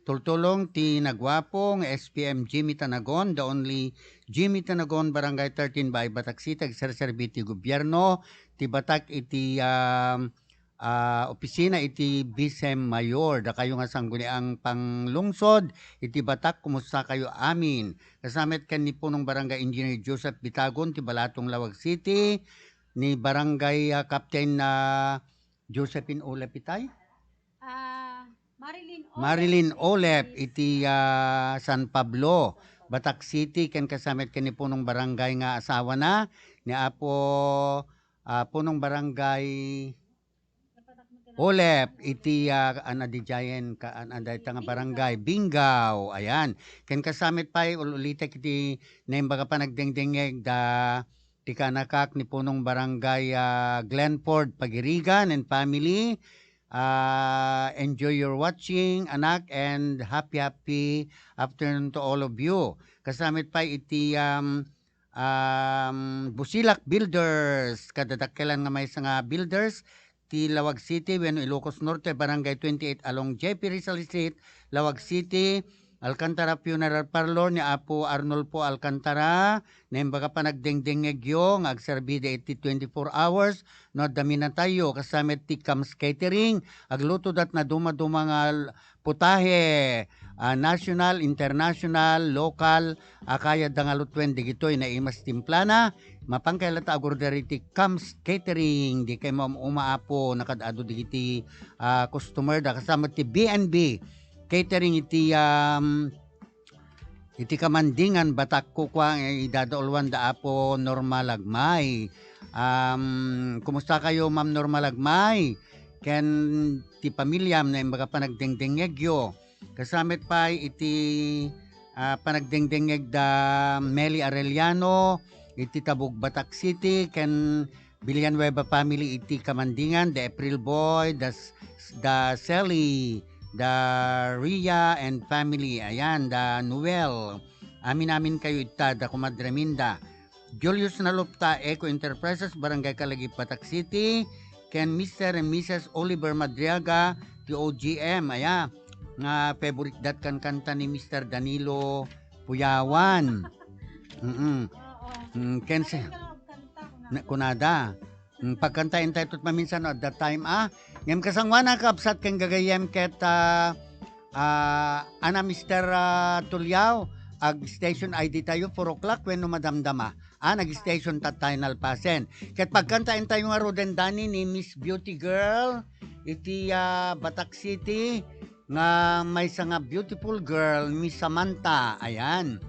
Speaker 1: tultulong ti nagwapong SPM Jimmy Tanagon, the only Jimmy Tanagon, Barangay 13 by Batak City, agserserbi ti gobyerno, ti Batak iti opisina iti Bisem Mayor, da kayo nga sangguni ang panglungsod, iti Batak, kumusta kayo amin? Kasamit kan ni punong Barangay Engineer Joseph Bitagon, ti Balatong Lawag City, ni Barangay Captain Josephine Olep itay? Marilyn Olep iti San Pablo, Batak City, ken kasamit ken ni punong barangay nga asawa na ni apo punong barangay Olep iti anadijayen ka anaday nga barangay Bingaw. Ayan, ken kasamit pay ulitek iti naimbaga pa nagdengdengeg da ti kanakak ni punong barangay Glenford Pagirigan and family. Enjoy your watching, anak, and happy afternoon to all of you. Kasamit pa iti Busilak Builders, kadadakkelan nga may nga builders, ti Lawag City, Weno Ilocos Norte, Barangay 28 along JP Rizal Street, Lawag City, Alcantara Funeral Parlor ni Apo Arnolfo Alcantara, na imbaga pa nagdengdengegyo, agserbide iti 24 hours, no dami na tayo, kasamit ti Kams Catering, agluto dat na dumaduma nga putahe, national, international, local, kaya dangalutwen digitoy na imas timplana, mapangkailata agordari ti Kams Catering, di kay umaapo, nakadado digiti customer, da kasama ti B&B, catering iti kamandingan Batak kukwa idadaolwan da apo Norma Lagmay. Kumusta kayo Ma'am Norma Lagmay? Ken ti pamilyam na imbaga panagdengdengegyo. Kasamit pa iti panagdengdengeg da Meli Arellano, iti Tabuk Batak City, ken Villanueva family iti Kamandingan, the April Boy, the Sally, the Ria and family, ayan, the Noel. Amin kayo ita, the Kumadraminda. Julius Nalupta, Eco Enterprises, Barangay Kalagip, Batak City, ken Mr. and Mrs. Oliver Madriaga, the OGM, ayan, nga favorite dat kan kanta ni Mr. Danilo Puyawan. Ken si kunada. Pagkantain tayo tut maminsan at that time ngem kasangwana kapsat ken gagayem ket ana Mr. Tulyaw ag station ID tayo 4 o'clock when madamdama. Nag-station tayo nalpasen. Ket pagkantain tayo nga rodendani ni Miss Beauty Girl iti Batak City nga may nga beautiful girl Miss Samantha. Ayan.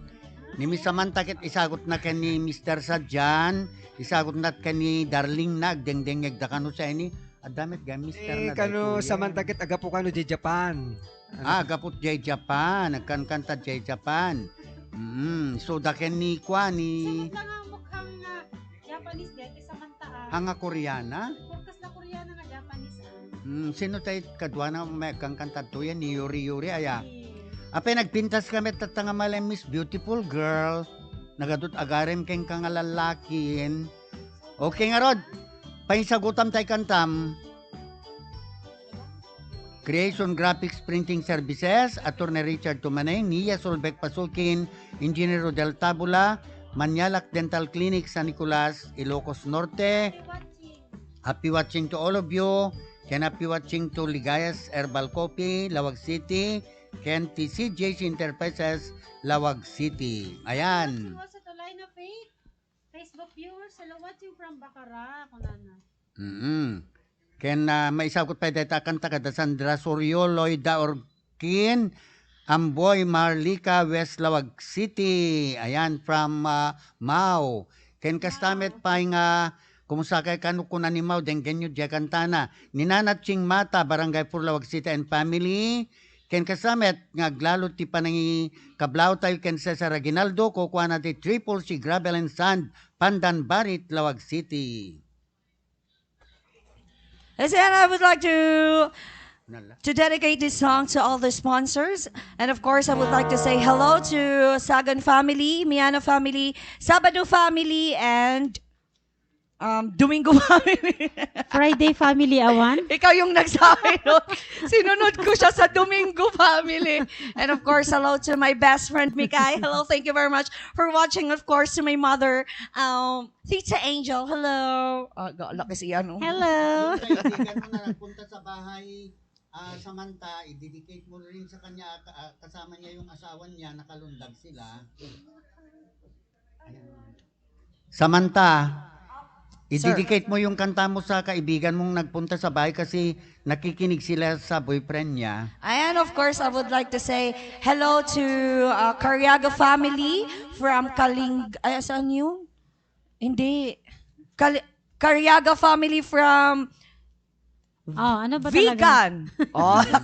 Speaker 1: Ni Miss Samantha ket isagot na ken ni Mr. Sadjan, isagot na ken ni Darling na dengdengeg da kanu sa ini. Adamit ga Mr. na
Speaker 3: kanu Samantha ket agapo kanu di Japan.
Speaker 1: Agapot jay Japan, nagkankanta jay Japan. So da ken ni kwa ni
Speaker 2: mukhang Japanese din kay Samantha.
Speaker 1: Hanga Koreana?
Speaker 2: Forecast na Koreana nga Japanese.
Speaker 1: Sino tayo kadwa na may kangkanta to yan ni Yuri aya. Apay nagpintas kami tatanga malay Miss Beautiful Girl. Nagadot agarem keng kang lalakin. Okay nga Rod. Painsagutam tay kantam. Creation Graphics Printing Services, Attorney Richard Tumanay, Nia Solbeck Pasulkin, Engineer Rodel Tabula, Manyalak Dental Clinic San Nicolas, Ilocos Norte. Happy watching to all of you. Can happy watching to Ligayas Herbal Coffee, Lawag City. Ken TCJC Enterprises, Lawag City. Ayan.
Speaker 2: Sa tulay na Facebook viewers, hello watching from Bacara, kunana.
Speaker 1: Ken maisagot pa deta kanta kada Sandra Sorio, Loida Orkin, Amboy Marlica, West Lawag City. Ayan, from Mau. Ken kastamet pa nga kumusta kay kanukunan ni Mau, denggen nyo dya kantana. Ninanat Ching Mata, Barangay Purlawag City and Family. Ken kasamet nga glalo ti panangi kablaw tayo ken Cesar Aguinaldo kukuha natin Triple C Gravel and Sand Pandan Barit Lawag City.
Speaker 13: And I would like to dedicate this song to all the sponsors. And of course, I would like to say hello to Sagan family, Miano family, Sabado family, and Domingo family.
Speaker 2: Friday family, Awan.
Speaker 13: Ikaw yung nagsabi nun. Sinunod ko siya sa Domingo family. And of course, hello to my best friend, Mikay. Hello, thank you very much for watching. Of course, to my mother, Tita Angel. Hello. Laki siya, no?
Speaker 2: Hello.
Speaker 1: Kaibigan mo na nagpunta sa bahay, Samantha, i-dedicate mo rin sa kanya, kasama niya yung asawa niya, nakalundag sila. Samantha, i-dedicate mo yung kanta mo sa kaibigan mong nagpunta sa bahay kasi nakikinig sila sa boyfriend niya.
Speaker 13: And of course, I would like to say hello to Cariaga family from saan yun? Hindi. Cariaga family from
Speaker 2: ano ba
Speaker 13: Vegan.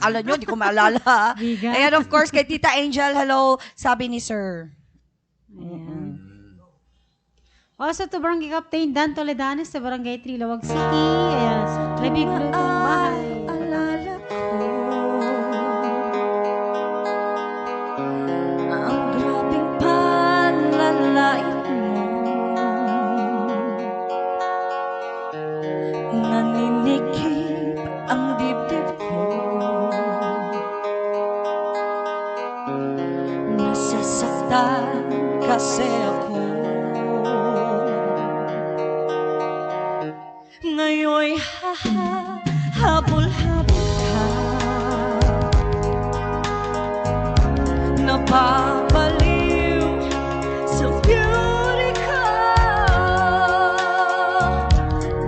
Speaker 13: Alam nyo, hindi ko maalala.
Speaker 2: Vegan.
Speaker 13: And of course, kay Tita Angel, hello, sabi ni Sir.
Speaker 2: Also to Barangay Captain Dan Toledanes sa Barangay Trilawag City. Ayan. Labig lutong bahay.
Speaker 13: Alala ko ang grabing panlalait mo, naninikip ang dibdib ko, nasasaktan kasi ako. Ngayon'y habol-habol ka, napapaliw sa beauty ko,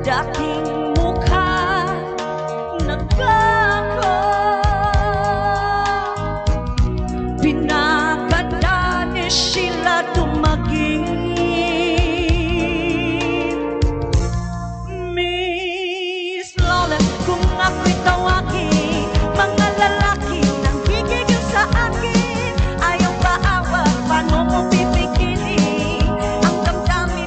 Speaker 13: dating mukha nagbago, pinaganda ni Sheila tumaging. Kung ako'y tawagin, mga lalaki nang gigigil sa akin, ayaw ba awag, paano mo pipigilin ang damdamin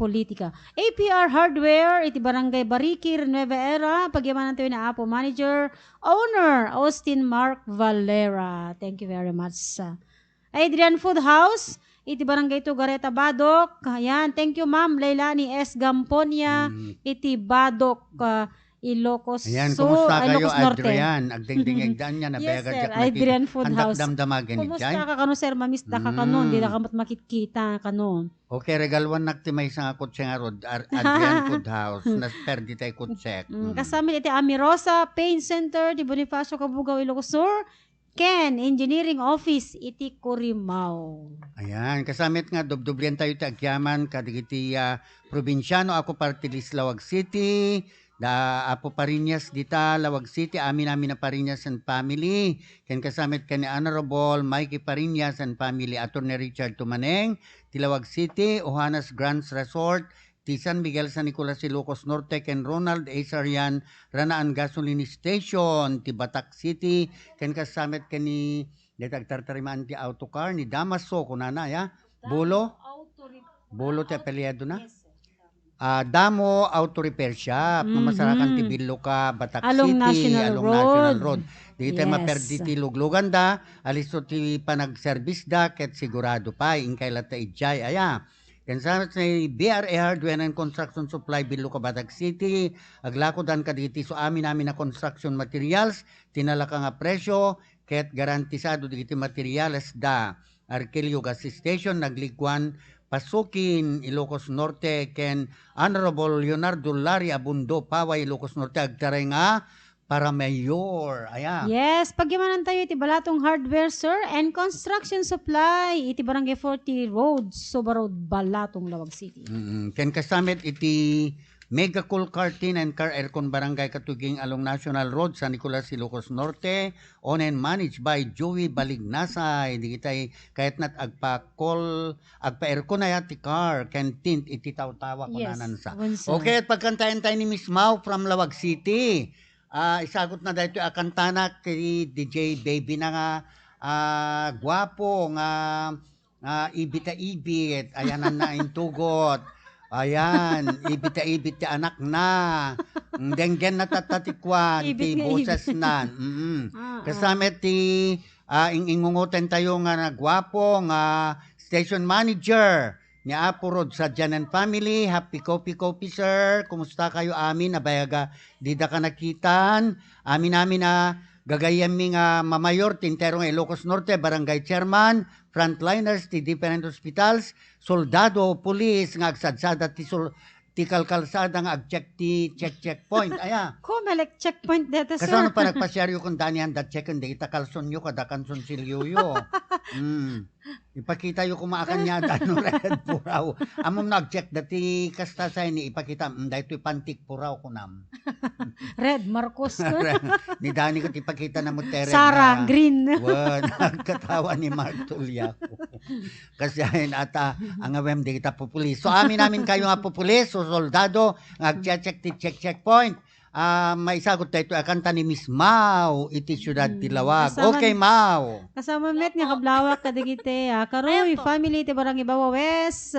Speaker 2: politika. APR Hardware, iti Barangay Barikir, Nueva Era, pagyamanan tayo na Apo Manager, Owner, Austin Mark Valera. Thank you very much. Adrian Food House, iti Barangay Tugareta Badok. Ayan, thank you ma'am. Lailani S. Gamponia, iti Badok, Ilocos
Speaker 1: Ayan,
Speaker 2: Sur,
Speaker 1: kumusta kayo,
Speaker 2: Ilocos Norte.
Speaker 1: Adrian? Agding-ding egdan niya,
Speaker 2: Yes,
Speaker 1: nabayagan
Speaker 2: sir.
Speaker 1: jak
Speaker 2: Adrian Food House.
Speaker 1: damdamagan ni
Speaker 2: Kumusta
Speaker 1: Jay.
Speaker 2: ka kano, sir? Mamista ka kanon. Di na ka makikita kanon.
Speaker 1: Okay, regalwan naktimay sa kutse nga rod, Adrian Food House, nas perdi tayo kutsek.
Speaker 2: Kasama iti Amirosa Paint Center, di Bonifacio, Cabugao, Ilocos Sur. Ken, Engineering Office, iti Corimao.
Speaker 1: Ayan, kasamit nga, dubdublian tayo ti agyaman, kadigiti probinsyano, ako partilis Lawag City, da Apo Pariñas dita Lawag City, amin na Pariñas and family. Ken kasamit ka ni Honorable Mikey Pariñas and family, Attorney Richard Tumaneng, ti Lawag City, Ohanas Grands Resort, ti San Miguel San Nicolas, Ilocos Norte, ken Ronald A. Sarian, Ranaan Gasoline Station, ti Batak City, ken kasamit ka ni detagtartarimaan ti autocar, ni Damaso, kunana, ya, Bulo ti apelyado na? Damo Auto Repair Shop, mamasarakan ti Biloka, Batak
Speaker 2: Along
Speaker 1: City,
Speaker 2: National
Speaker 1: along
Speaker 2: Road.
Speaker 1: National Road. Di tayo
Speaker 2: Yes.
Speaker 1: maperdi ti luglugan da, alisto ti panag-service da, ket sigurado pa, ingkay lata ijay, aya. Yan sa BRA Hardware and Construction Supply, Biloka, Batak City, aglakodan ka diti so amin na construction materials, tinalaka nga presyo, ket garantisado diti materials da. Arkelio Gas Station, nagligwan, Pasukin, Ilocos Norte, ken Honorable Leonardo Lari Abundo, Paway, Ilocos Norte, agtaray nga para mayor. Ayan.
Speaker 2: Yes, pagyamanan tayo iti Balatong Hardware, sir, and Construction Supply, iti Barangay 40 Road, Soba Road, Balatong, Lawag City.
Speaker 1: Ken kasamit iti Mega Cool Curtain and Car Aircon Barangay Katuging along National Road, San Nicolas, Ilocos Norte, owned and managed by Joey Balignasay. Di kitay kahit nat agpa-aircon na yati car, ken tint iti taw-tawa kunanan sa. Okay, at pagkantayan tayo ni Miss Mau from Lawag City. Isagot na dahito akantana kay DJ Baby na nga gwapo nga ibita-ibit, ayan na intugot. Ayan, ibita-ibit ti anak na. Denggen na tatatikwan, ti boses na. Kasama ti ingungutan tayo nga nagwapo nga station manager ni Apo Rod sa Jan Family. Happy Coffee sir. Kumusta kayo amin? Abayaga, di da ka nakitan. Amin na gagayami nga mamayor, tintero nga Ilocos Norte, barangay chairman, frontliners, ti different hospitals, soldado, pulis, nga agsadsada ti kalkalsada nga agcheck ti checkpoint. Aya.
Speaker 2: Kumelek checkpoint dito, sir.
Speaker 1: Kasano pa nagpasyaryo kung danihan dat check, hindi kita kalson nyo, kadakan sonsilyo yo. Ipakita yo kumaakan niya dano red puraw. Amom nag-check dati kasta sa ni ipakita dahito pantik puraw kunam.
Speaker 2: Red Marcos.
Speaker 1: Ni Dani ko ipakita na mo tere.
Speaker 2: Sarah Green.
Speaker 1: Nagkatawa ni Mark Tulyaco. Kasi ayun ata ang awem di kita pupulis. So amin namin kayo nga pupulis, so soldado, nag-check ti checkpoint. May sagot tayo akanta ni Miss Mau iti syudad ti Lawag. Okay, Mau.
Speaker 2: Kasama met nga kablawak kadigite. Karoy, family ti Barangay Bawa West.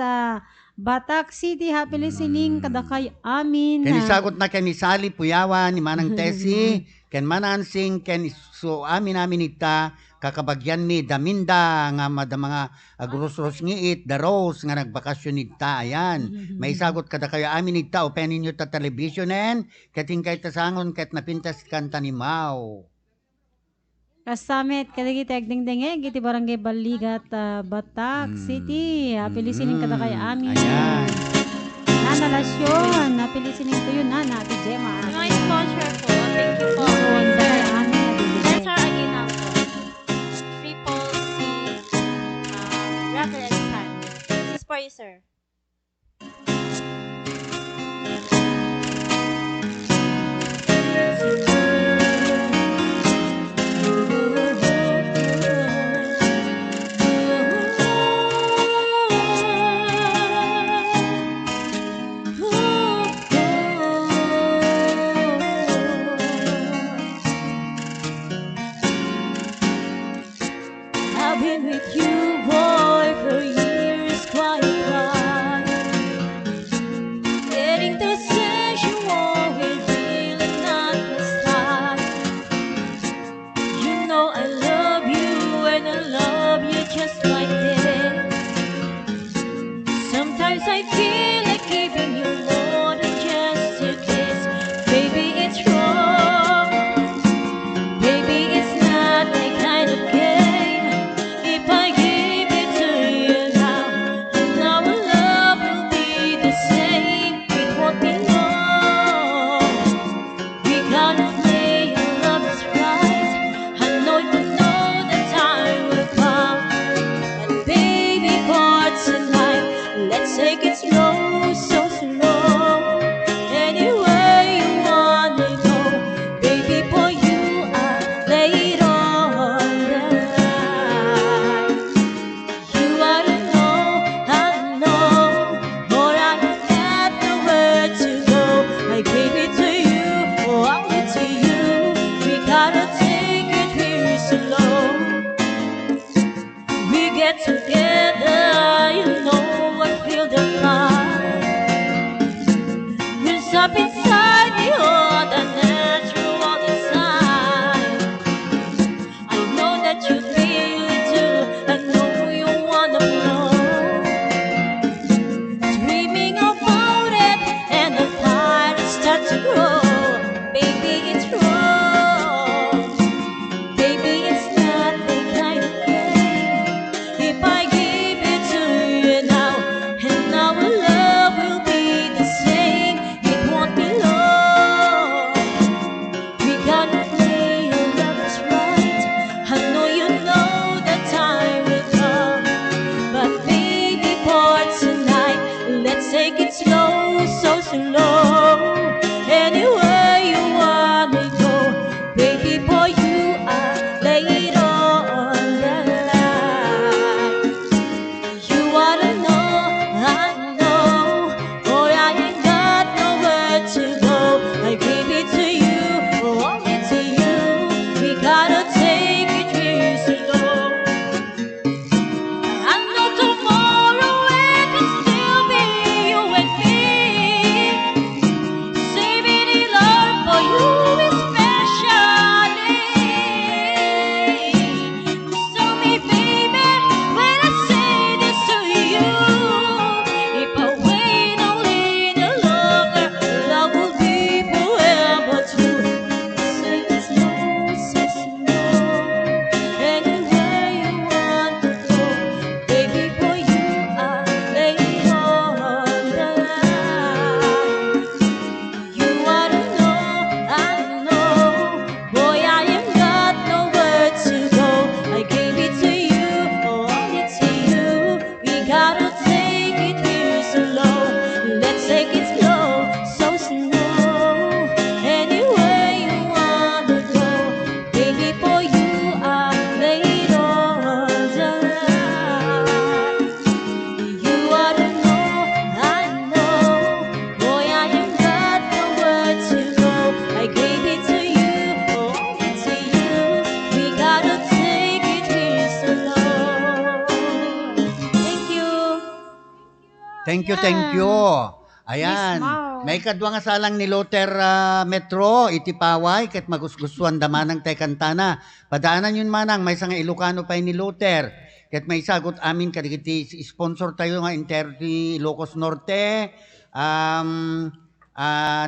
Speaker 2: Batak City, happy listening kadakay amin.
Speaker 1: Ken isagot na ken ni Sally Puyawan, ni Manang Tessie, ken Manansing, ken so amin ita kakabagyan mi Daminda nga mga agrosros ngiit the Rose nga nagbakasyon ita ayan. May isagot kada kayo amin ita openin nyo ta televisionen kating kay tasangon ket napintas kanta ni Mau.
Speaker 2: Kasamit kadigite agdingdenge iti Barangay Baligat, Batak City. Happy listening kada kay amin.
Speaker 1: Ayan.
Speaker 2: Nana Lasyon, happy listening to you Nana Ate Gemma.
Speaker 14: My sponsor po, thank you po. Cesar Aguinaldo. Triple C. Rapid Expan. This is for you, sir.
Speaker 1: Thank you. Ayan.
Speaker 2: Miss Mau.
Speaker 1: May kadwa nga salang ni Luther Metro, iti paway, ket magusgustuan damanang tay kantana. Padaanan yun manang, may nga Ilocano pa ni Luther. Ket may sagot amin kadigiti sponsor tayo nga Interti Ilocos Norte.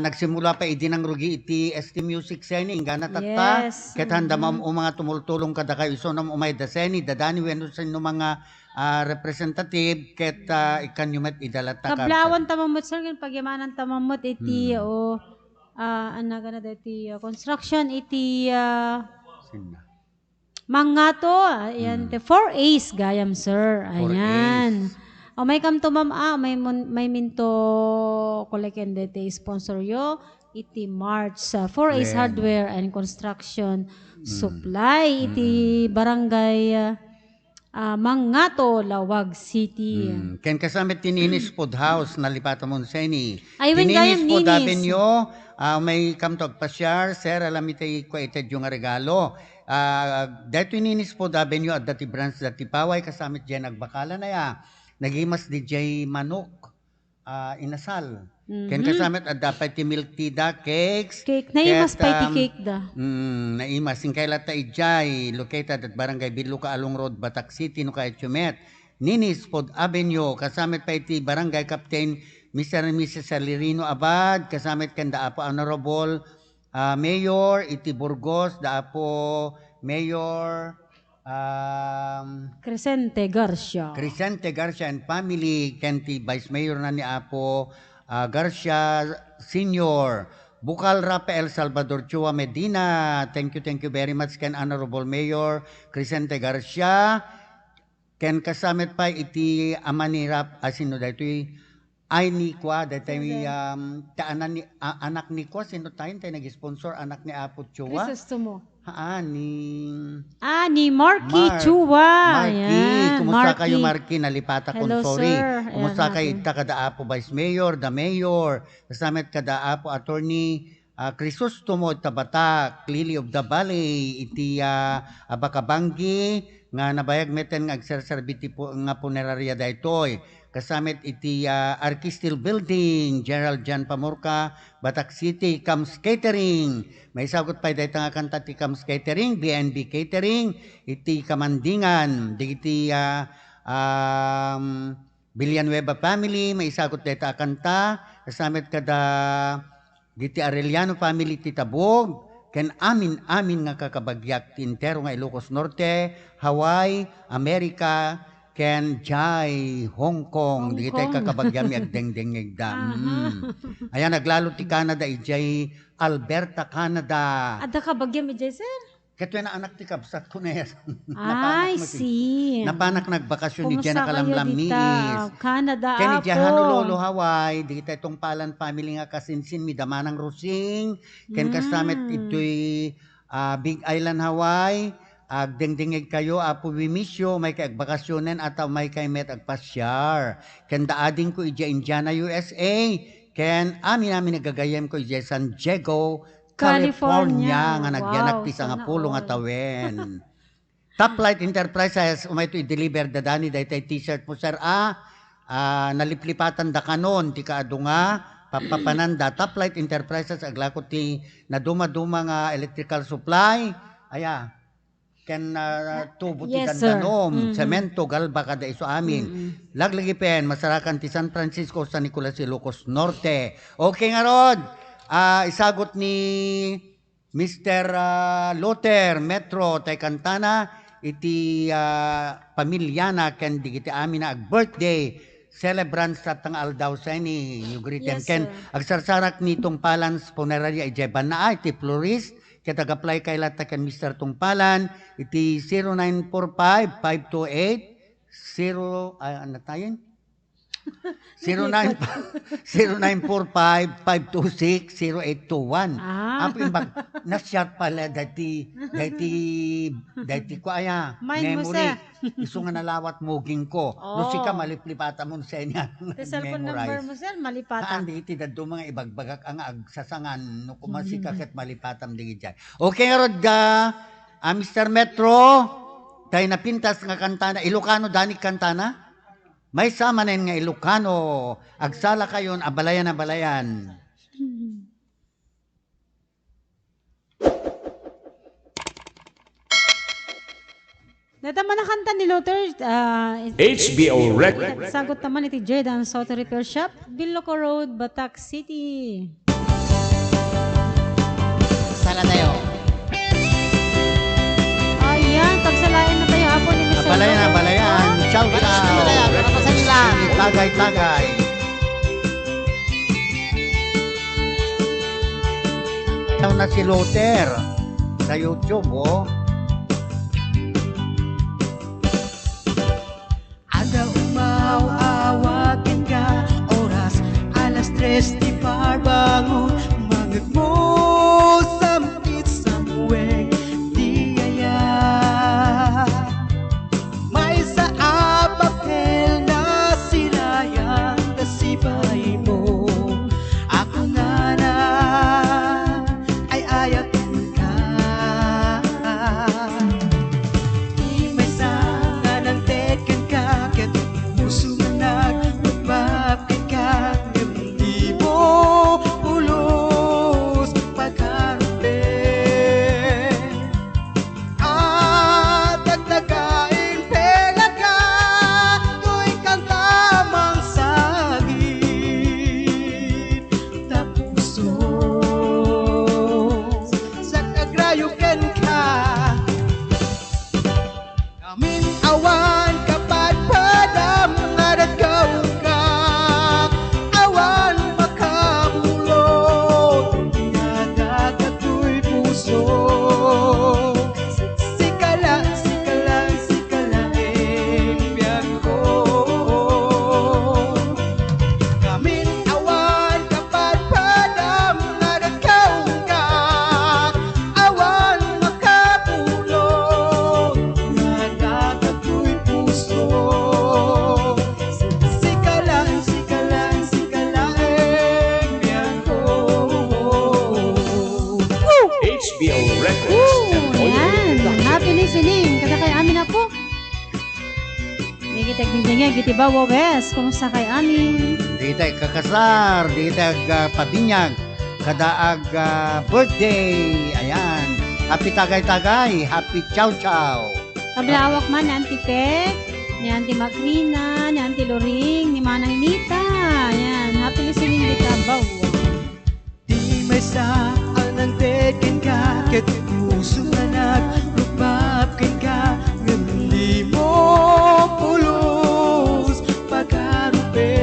Speaker 1: Nagsimula pa idinang rugi iti ST Music Seni ingana tatta.
Speaker 2: Yes.
Speaker 1: Ket handa mga tumultulong kada kayo iso nam umay da Seni dadani wenno sa no mga representative ket ikan yumet idalata
Speaker 2: Kablawan tamamot sir, kan pagyamanan tamamot iti anaga na iti construction iti mga to, ayan, 4A's gayam sir, ayan. O may kam to ma'am, may minto koleken dete sponsor yo iti March 4A's Hardware and Construction Supply iti barangay Mangato, Lawag City.
Speaker 1: Ken kasamit tininis Food House nalipatan mo Seni.
Speaker 2: Ay, wen gayam
Speaker 1: Food
Speaker 2: ninis.
Speaker 1: Avenue, may kamtog pasyar, sir, alamite ko ited yung regalo. Dito ininis Food Avenue at dati branch dati paway kasamit dyan nagbakala na ya. Nagimas DJ Manok, inasal. Ken kasamit at dapat ti milk tea da, cakes.
Speaker 2: Cake, naimas pa iti cake da.
Speaker 1: Naimas, singkailat ta ijay, located at barangay Biluca Along Road, Batak City, no kaya Chumet. Ninis Food Avenue, kasamit pa iti barangay Captain Mr. and Mrs. Salirino Abad, kasamit kan daapo Honorable Mayor iti Burgos, daapo Mayor
Speaker 2: Crescente Garcia
Speaker 1: and family, kenti Vice Mayor na ni Apo Garcia Senior, Bukal Rafael Salvador Chua Medina. Thank you very much ken Honorable Mayor Crescente Garcia. Ken kasamit pa iti amanirap asino daytoy ay ni kwa daytoy taanan ni anak ni kwa sino tayo nag-sponsor anak ni Apo Chua.
Speaker 2: Crisostomo.
Speaker 1: Ni
Speaker 2: Marky Chua.
Speaker 1: Marky, kumusta kayo Marky? Nalipata ko,
Speaker 2: Hello,
Speaker 1: sorry.
Speaker 2: sir.
Speaker 1: Kumusta
Speaker 2: Ayan,
Speaker 1: kayo Vice Mayor, the Mayor, kasamit kadaapo Attorney Crisostomo Tabatak, Lily of the Valley, iti Abakabangi, nga nabayag meten nga agserserbiti po nga punerarya daytoy. Kasamit iti Archistil Building, Gerald Jan Pamurka, Batak City, Kams Catering. May sagot pa dahil nga kanta ti Kams Catering, BNB Catering, iti Kamandingan, iti Villanueva Family, may sagot dahil kanta, kasamit kada iti Arellano Family, ti Tabog, ken amin nga kakabagyak ti intero nga Ilocos Norte, Hawaii, Amerika, ken Jai, Hong Kong, di tayo kakabagyami agdeng-deng da. Ayan, naglalo ti Canada, ijay Alberta, Canada.
Speaker 2: Ada ka bagyam ijay, sir?
Speaker 1: Kato na anak ti kabsat ko na yan.
Speaker 2: I see.
Speaker 1: Napanak nagbakasyon ni Jen nakalamlam ni
Speaker 2: Canada,
Speaker 1: Ken
Speaker 2: ako.
Speaker 1: ijay Honolulu, Hawaii, di tayo itong palan family nga kasinsin, mi damanang Rosing, ken kasamit ito'y Big Island, Hawaii, agdengdengeg kayo, apo wimisyo, may kaagbakasyonen at may kay met agpasyar. Ken daading ko ija Indiana, USA. Ken amin nagagayem ko ija San Diego, California. Nga nagyanak ti sangapulo nga tawen. Top Light Enterprises, umay to i-deliver dadani dahil t-shirt po sir. Naliplipatan da kanon, ti kaadunga, papapananda. Top Light Enterprises, aglakot ti na duma-duma nga electrical supply. Ken tubo ti dandanom, semento, galba kada iso amin. Laglagi pen, masarakan ti San Francisco, San Nicolas, Ilocos Norte. Okay nga rod, isagot ni Mr. Luther Metro, tay kantana, iti pamilyana, ken digiti amin na ag-birthday, celebrant sa tangal daw sa ni you greet them. Ken agsarsarak nitong palans puneraria ijeban na iti florist, kaya tag-apply kay lata kan Mr. Tungpalan, iti 0945-528-0, ano tayo? 0945-526-0821. Apo yung na-shot pala dati ko aya, memory. Iso nga nalawat moging ko. No si ka maliplipata mo sa inyo.
Speaker 2: Cellphone number mo sir, malipata.
Speaker 1: Hindi iti dadto mga ibagbagak ang agsasangan no kumasika ket malipatam digi jay. Okay rod Mr. Metro, tayo napintas nga kantana, Ilocano dani kantana? May sama na nga Ilocano, agsala kayon, abalayan.
Speaker 2: Nataman na kanta ni Luther.
Speaker 5: HBO Records.
Speaker 2: Sagot naman iti Jordan Auto Repair Shop, Biloco Road, Batac City.
Speaker 4: Sala tayo.
Speaker 2: Ayan, tagsalain na tayo apo ni Mr.
Speaker 1: Abalayan. Ciao,
Speaker 4: Abalayan, para pa sa nila.
Speaker 1: Tagay. Ito na si Luther sa YouTube, oh.
Speaker 15: Ada umaw-awakin ka, oras alas 3 di parbangon, mangag mo sampit sa muweng diyaya. May sa papel na silayang kasibay mo, ako na ay ayatin ka. May sana ng teken ka, ket puso na nagmagbabkin ka, hindi mo ulos pagkarutin. At dagdagain pela ka, to'y kantamang sagit na puso. Sa kagrayuken ka, Amin awan kapag padam naragaw ka, awan makahulog, nadagato'y puso. Sikala, biyak ko. Amin awan kapag padam naragaw ka, awan makahulog, nadagato'y puso. Sikala, biyak ko.
Speaker 5: HBO Records.
Speaker 2: Ayan, happy listening. Kada kay amin na po. Nagitag din giti ba, Wes? Kumusta kay amin?
Speaker 1: Di tayo kakasar, di tayo pabinyag, kadaag birthday. Ayan. Happy tagay, happy chow.
Speaker 2: Kablawak man ni Auntie Pek, ni Auntie Macrina, ni Auntie Loring, ni Manang Nita. Ayan, happy listening dita ba?
Speaker 15: Di may saan ang teken ka, ket puso na nagmagbabkin ka, hindi mo pulos pagkarupin.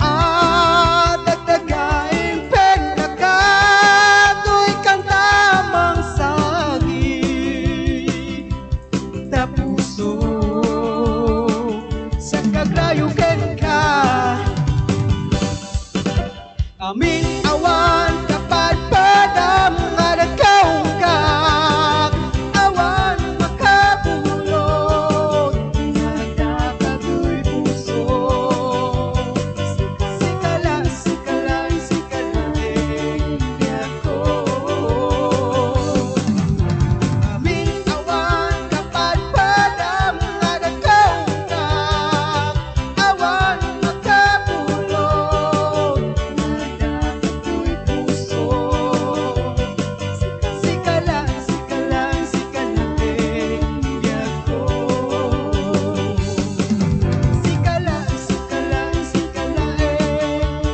Speaker 15: At dagdagain pena ka, to'y kantamang sagit na puso. Sa kagrayuken ka, amin awan kapag padam naragaw ka, awan makabulog, nadagato'y puso. Sikala, biyak ko. Amin awan kapag padam naragaw ka, awan makabulog, nadagato'y puso. Sikala, biyak ko. Sikala,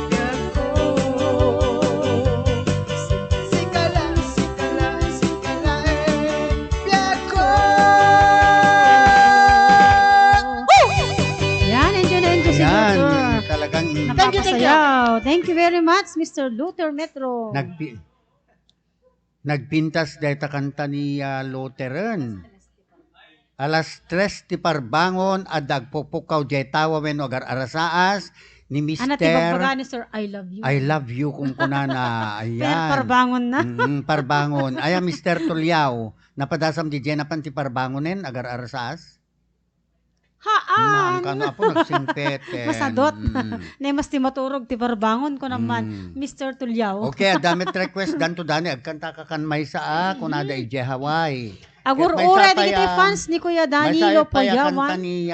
Speaker 15: biyak ko. Sikala, biyak ko.
Speaker 2: Yan, enjoy na enjoy si
Speaker 1: Ayan,
Speaker 2: Luther.
Speaker 1: talagang
Speaker 2: Napapasayaw. Thank you very much, Mr. Luther Metro.
Speaker 1: nagpintas dahil kanta ni Lutheran. Alas 3 ti parbangon adag pupukaw jay tawa men agar arasaas ni Mr.
Speaker 2: Ana, tibagbaga ni Sir, I love you.
Speaker 1: I love you kung kunana. Ayan.
Speaker 2: Pero parbangon na.
Speaker 1: Parbangon. Ayan, Mr. Tulyaw. Napadasam di Jenapan ti parbangonen agar arasaas.
Speaker 2: Haan.
Speaker 1: Ang kano po nagsingpet.
Speaker 2: Masadot. Na mas ti maturog ti parbangon ko naman, Mr. Tulyaw.
Speaker 1: Okay, damit request danto dani agkanta ka kan may saa kunada ije Hawaii.
Speaker 2: Agur-ure, di kita fans ni Kuya Danilo po
Speaker 1: kanta
Speaker 2: yawan.
Speaker 1: ni...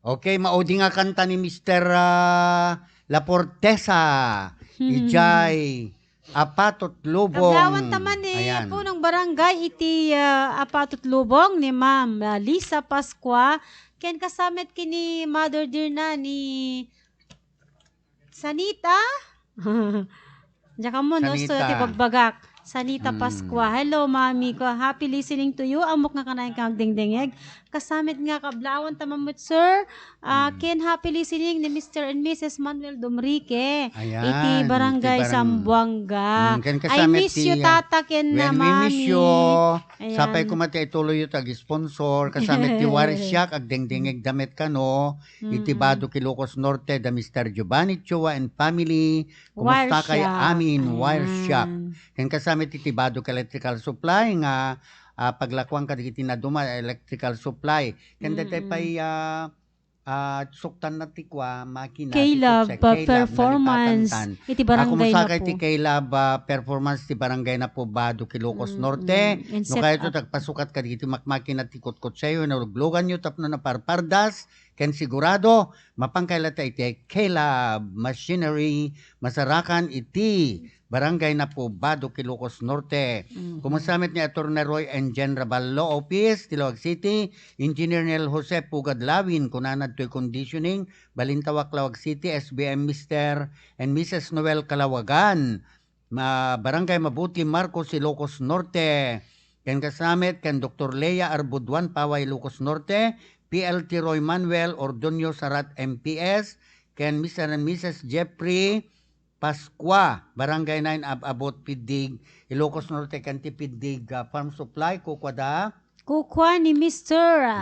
Speaker 1: Okay, maudi nga kanta ni Mr. Laportesa. Ijay, Apatot Lubong.
Speaker 2: Kablawan taman ni po ng barangay iti Apatot Lubong ni Ma'am Lisa Pascua. Ken kasamit kini Mother dear na ni Sanita. Diyan ka mo, no? So, iti pagbagak. Sanita Pascua. Hello, mami ko. Happy listening to you. Amok nga kanayang kang dingdingeg. Kasamit nga kablawan tamamot, sir. Ken happy listening ni Mr. and Mrs. Manuel Domrique.
Speaker 1: Ayan.
Speaker 2: Iti barangay Sambuanga. I miss you,
Speaker 1: ti,
Speaker 2: tata, Ken na,
Speaker 1: when we
Speaker 2: mami.
Speaker 1: miss you,
Speaker 2: Ayan.
Speaker 1: sapay kumati ituloy yung tag-sponsor, kasamit ti Warisyak, ag dingdingeg damit ka, no? Iti Bado Kilocos Norte, the Mr. Giovanni Chua and family. Kumusta kay amin, Warisyak. Ken kasamit iti Bado Electrical Supply, nga paglakwang ka diti na duma electrical supply. Ken dati pay suktan na tikwa makina
Speaker 2: K-Lab performance iti barangay na po.
Speaker 1: Iti K-Lab performance ti barangay na po Bado Kilocos Norte. No kaya ito tagpasukat ka diti makmakina ti kutkot sayo na luglugan nyo tapno na parpardas. Ken sigurado mapangkailata iti K-Lab machinery masarakan iti barangay na po Bado Kilocos Norte. Kumasamit ni Atty. Roy and Jen Rabal Law Office, Tilawag City, Engineer Nel Jose Pugad Lawin, kunanad to'y conditioning, Balintawak Lawag City, SBM Mr. and Mrs. Noel Kalawagan, Barangay Mabuti Marcos, Ilocos Norte, ken kasamit ken Dr. Lea Arbuduan, Paway, Ilocos Norte, PLT Roy Manuel Ordonio Sarat MPS, ken Mr. and Mrs. Jeffrey Pascua, Barangay 9 Abot Pidig, Ilocos Norte, kanti Pidig Farm Supply, kukwada.
Speaker 2: Kukwa ni Mr.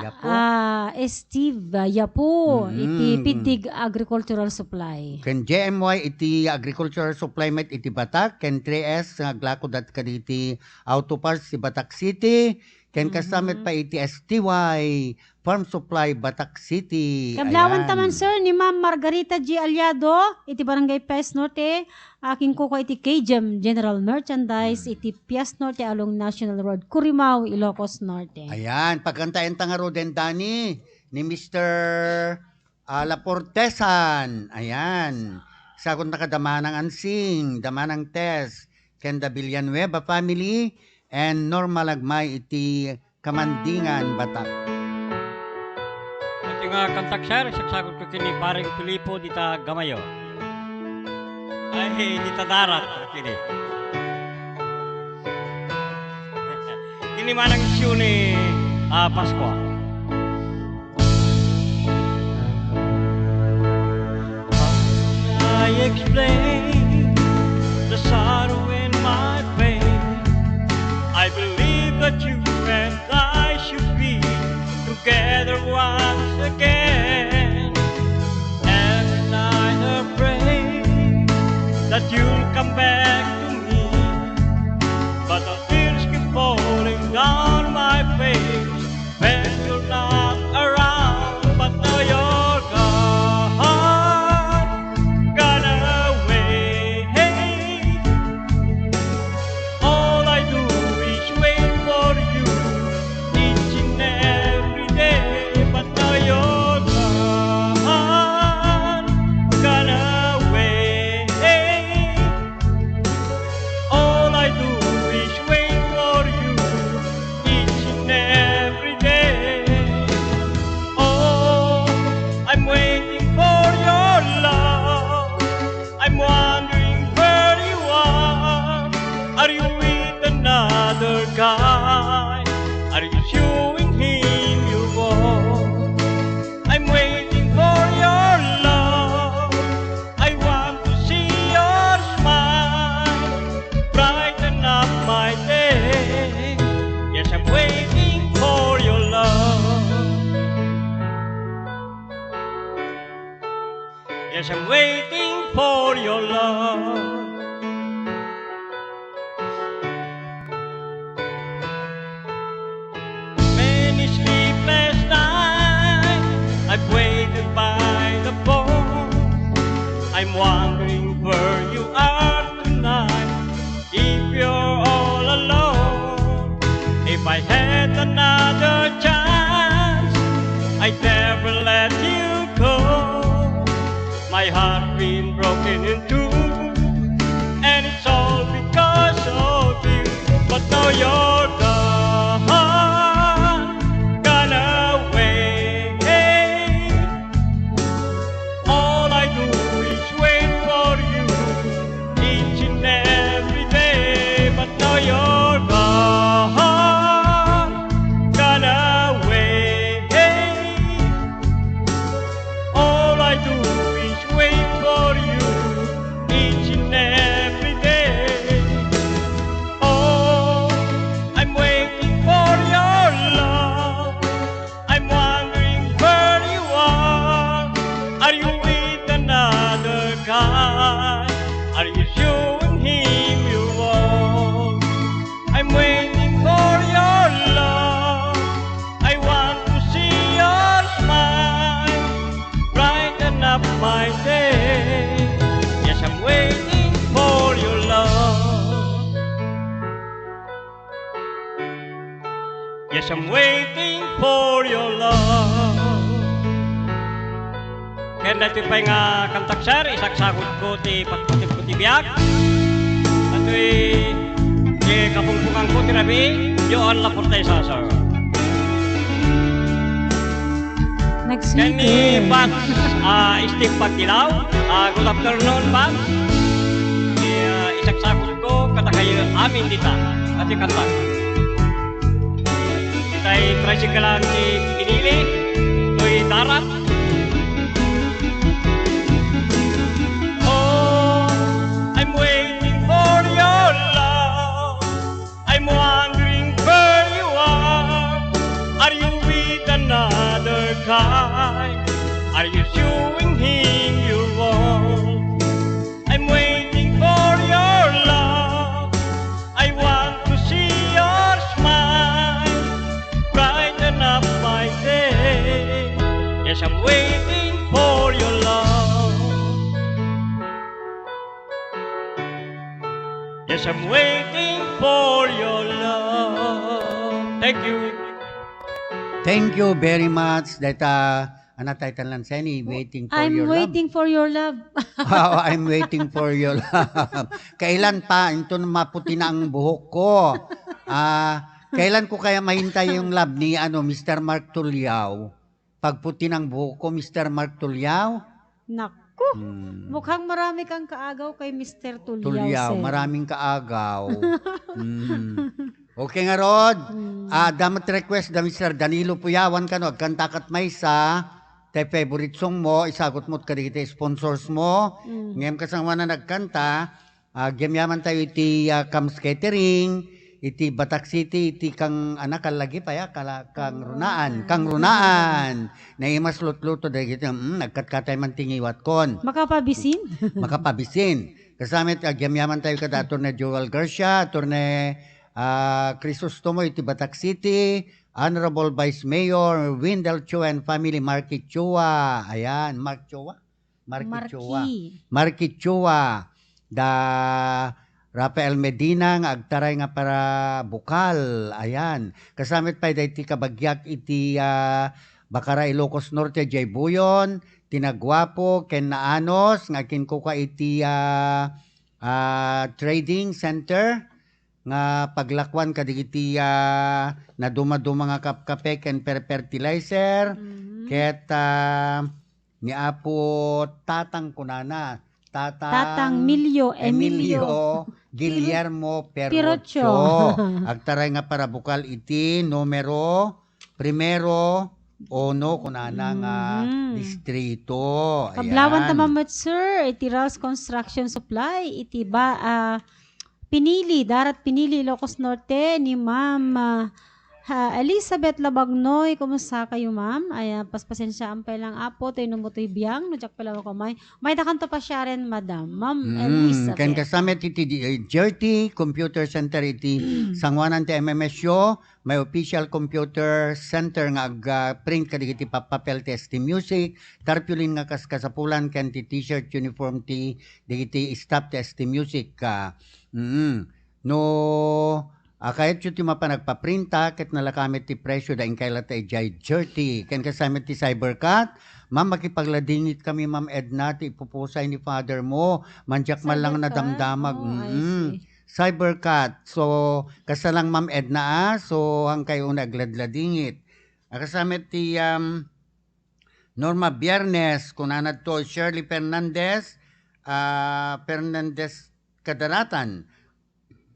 Speaker 2: Steve Yapo, iti Pidig Agricultural Supply.
Speaker 1: Ken JMY iti Agricultural Supply met iti Batak, ken 3S aglakodat kaditi Auto Parts ti Batak City, ken kasamit pa iti STY Farm Supply Batak City.
Speaker 2: Kablawan taman sir ni Ma'am Margarita G. Aliado, iti Barangay Pias Norte, aking kuko iti KGM General Merchandise, iti Pias Norte along National Road, Curimaw, Ilocos Norte.
Speaker 1: Ayan, pagkantayan tanga Roden Dani ni Mr. Laportesan. Ayan, sagot na kadamanang ansing, damanang test, Kenda Villanueva family, and Norma Lagmay iti Kamandingan, Batak.
Speaker 12: Ito nga kantak sir, sagot ko kini paring Filipo dita Gamayo. Ay, dita darat kini. Kini manang isyu ni Pascua. I explain the sorrow in my pain. I believe that you and I should be together once again. And I pray that you'll come back to me. But the tears keep falling down my face when you're not around. But now you're gone away. All I do is wait for you each and every day. But now you're gone away. All I do is wait for you each and every day. Oh, I'm waiting for your love. I'm wondering where you are. Are you with another guy? Are you showing him your love? I'm waiting for your love. I want to see your smile, brighten up my day. Yes, I'm waiting for your love. Yes, I'm waiting for your love. Many sleepless nights I've waited by the phone. I'm wondering where you are tonight. If you're all I had another chance, I'd never let you go. My heart been broken in two, and it's all because of you. But now you're gone away. All I do is wait for you each and every day. But now you're gone away. All I do is wait for you each and every day. Oh, I'm waiting for your love. I'm wondering where you are. Are you with another guy? Are you showing him your walk? I'm waiting for your love. I want to see your smile, brighten up my day. Yes, I'm waiting for your love. Yes, I'm waiting for your love. Kaya natin pa nga kantak sir, isaksakot ko ti patpatip ko ti biyak. At ti kapungpungan ko ti rabi, yoon lapor tayo sa sir. Kaya ni Pat Steve Pagdilaw, good afternoon Pat. Isaksakot ko kata kayo amin dita, at kantak. Kita'y tricyclean ni Pinili, to'y darat. I'm waiting for your love. I'm wondering where you are. Are you with another guy? Are you showing him your wall? I'm waiting for your love. I want to see your smile, brighten up my day. Yes, I'm waiting for your love. Yes, I'm waiting for your love. Thank you.
Speaker 1: Thank you very much. That ano title lang sa waiting for
Speaker 2: I'm
Speaker 1: your
Speaker 2: waiting for your love.
Speaker 1: love. I'm waiting for your love. Kailan pa? Ito na maputi na ang buhok ko. Kailan ko kaya mahintay yung love ni Mr. Mark Tulyao? Pagputi ng buhok ko, Mr. Mark Tulyao?
Speaker 2: Naku, mukhang marami kang kaagaw kay Mr. Tulyao.
Speaker 1: Tulyao,
Speaker 2: sir.
Speaker 1: maraming kaagaw. Okay nga, Rod. Damat request da Mr. Danilo Puyawan ka no, agkantakat may sa tay favorite song mo, isagot mo't kadikita sponsors mo. Ngayon kasama na nagkanta, gamyaman tayo iti Kams Catering, iti Batak City, iti kang anak lagi pa ya, kang runaan. Na imas lut-luto dahil kita, nagkatkatay man tingiwat kon. Makapabisin. Kasamit, gamyaman tayo kada Atty. Joel Garcia, Atty. Crisostomo, iti Batak City, Honorable Vice Mayor Wendell Chua and family, Marky Chua. Ayan, Mark Chua? Marky Chua. Da Rafael Medina nga agtaray nga para bukal. Ayan. Kasamit pa iti kabagyak iti Bakara Ilocos Norte, Jay Buyon, Tinagwapo, Ken Naanos, nga kinkuka iti trading center, nga paglakwan kadigiti na dumaduma nga kapkape ken fertilizer ket ni Apo Tatang kunana
Speaker 2: Tatang Emilio
Speaker 1: Guillermo Perrocho agtaray nga para bukal iti numero primero ono kunana nga distrito.
Speaker 2: Kablawan tamamat sir, iti Rouse Construction Supply, iti Darat Pinili, Ilocos Norte, ni Ma'am Elizabeth Labagnoy. Kumusta kayo, ma'am? Ay, paspasensya ampay lang apo, tayo numutoy biyang, nujak pala ko may takanto pa siya rin, madam. Ma'am Elizabeth.
Speaker 1: Kan kasamet iti Jerty Computer Center iti sangwanan ti MMSyo, may official computer center nga print kadigiti papel ti ST Music, tarpulin nga kasapulan kan ti t-shirt uniform ti digiti staff ti ST Music. No Kahit yung ti mapanagpaprinta, kahit nalakamit ti presyo da kailat ay jay jerty. Ken kasamit ti Cybercat, ma'am, makipagladingit kami, Ma'am Edna, ti ipupusay ni Father mo. Manjak man lang nadamdamag. Cybercat. So, kasalang Ma'am Edna, so ang kayo nagladladingit. Kasamit ti Norma Biernes, kunanad to Shirley Fernandez Kadaratan.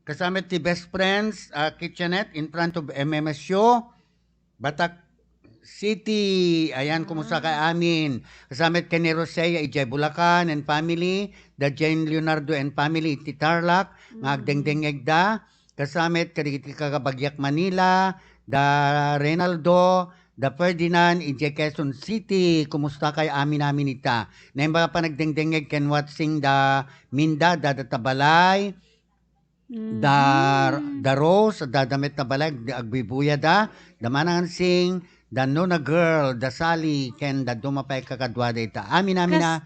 Speaker 1: Kasamit ti Best Friends Kitchenette in front of MMSU, Batak City. Ayan, kumusta ka amin. Kasamit ka ni Rosea Ijay Bulacan and family, the Jane Leonardo and family, ti Tarlac, ngagdengdengeg da. Kasamit kadikiti Kagabagyak Manila, da Reynaldo, da Ferdinand, Ijay Quezon City. Kumusta kay amin ita. Naimba pa nagdengdengeg ken watching da Minda, da Tabalay, da Rose, da Damit na Balag, da Agbibuya da manangan sing, da Nona Girl, da Sally, ken da Dumapay Kakadwada ita. Amin na,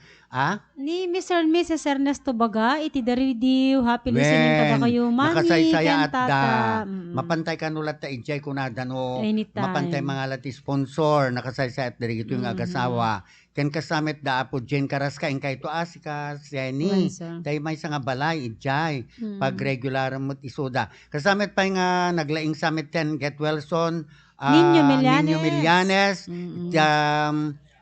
Speaker 2: Ni Mr. and Mrs. Ernesto Baga, iti daridiw, happy listening kada kayo, mani,
Speaker 1: nakasay-saya
Speaker 2: ken
Speaker 1: at
Speaker 2: tata.
Speaker 1: da, mapantay kanulat ta ijay kunada no,
Speaker 2: Anytime.
Speaker 1: mapantay mga lati sponsor, nakasay-saya at darigito yung agasawa. Ken kasamit da apo Jen Carrasca, ingkay to asika, Seni, tayo may nga balay, ijay, pag regular mo isuda. Kasamit pa nga naglaing summit 10, Get Wilson,
Speaker 2: Nino
Speaker 1: Millanes,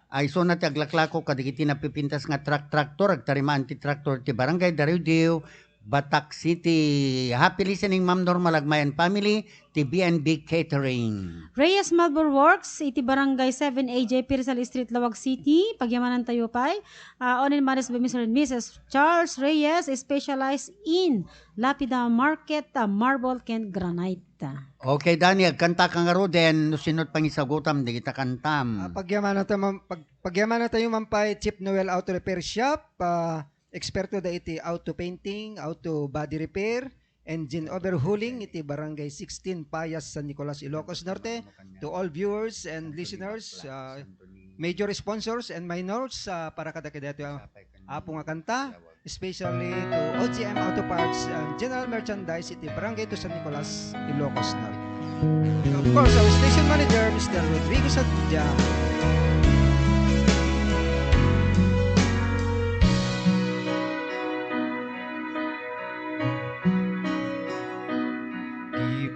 Speaker 1: ay so na ti aglaklako kadagiti napipintas nga traktor, agtarimaan ti traktor ti barangay Daridiw, Batak City. Happy listening, Ma'am Norma Lagmayan family, ti BNB Catering.
Speaker 2: Reyes Malbor Works, iti barangay 7 AJ Pirizal Street, Lawag City, Pagyamanan tayo pa'y. Onin Maris by Mr. and Mrs. Charles Reyes, specialized in lapida market, marble, ken granite.
Speaker 1: Okay, Daniel, kanta ka nga ro din, no sinot pang isagutam, di kita kantam.
Speaker 3: Pagyaman na tayo mampay Chip Noel Auto Repair Shop, eksperto da iti auto painting, auto body repair, engine overhauling, iti barangay 16 Payas, San Nicolas, Ilocos Norte. To all viewers and listeners, major sponsors and minors, para kadakadato apo nga kanta, especially to OGM Auto Parts and General Merchandise, iti barangay to San Nicolas, Ilocos Norte. Of course, our station manager, Mr. Rodrigo Sadja.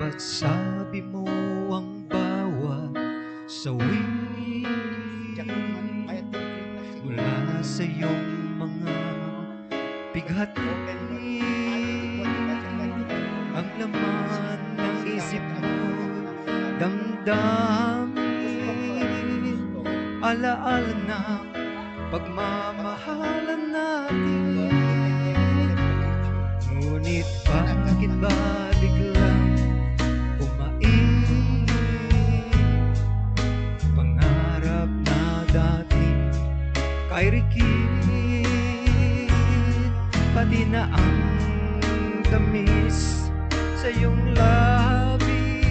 Speaker 16: Ba't sabi mo ang bawat sawi mula sa iyong mga pighati, ang laman ng isip mo, damdamin, alaala na pagmamahalan natin. Ngunit bakit ba biglang pangarap na dati kay Ricky, pati na ang tamis sa iyong labi,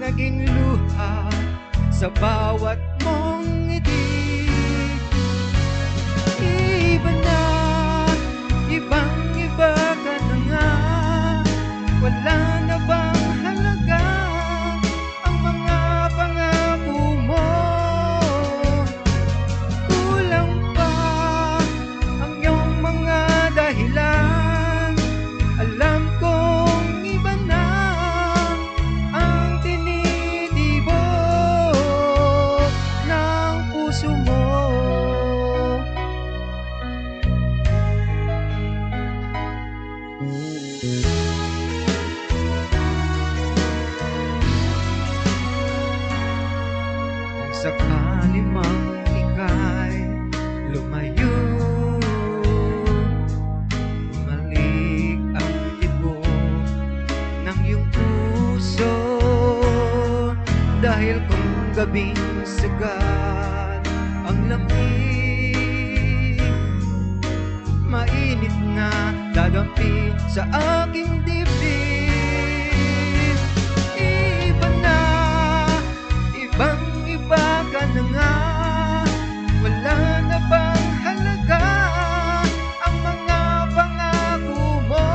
Speaker 16: naging luha sa bawat mong ngiti. Iba na, ibang-iba ka na nga, wala na bang halaga ang mga pangako mo? Kulang pa ang iyong mga dahilan. Alam kong iba na ang tinitibok ng puso mo. Sakali mang ika'y lumayo, bumalik ang tibok ng iyong puso, dahil kung gabing sagad ang lamig, mainit na dadampi sa aking dibdib. Iba na, ibang-iba ka na nga, wala na bang halaga ang mga pangako mo?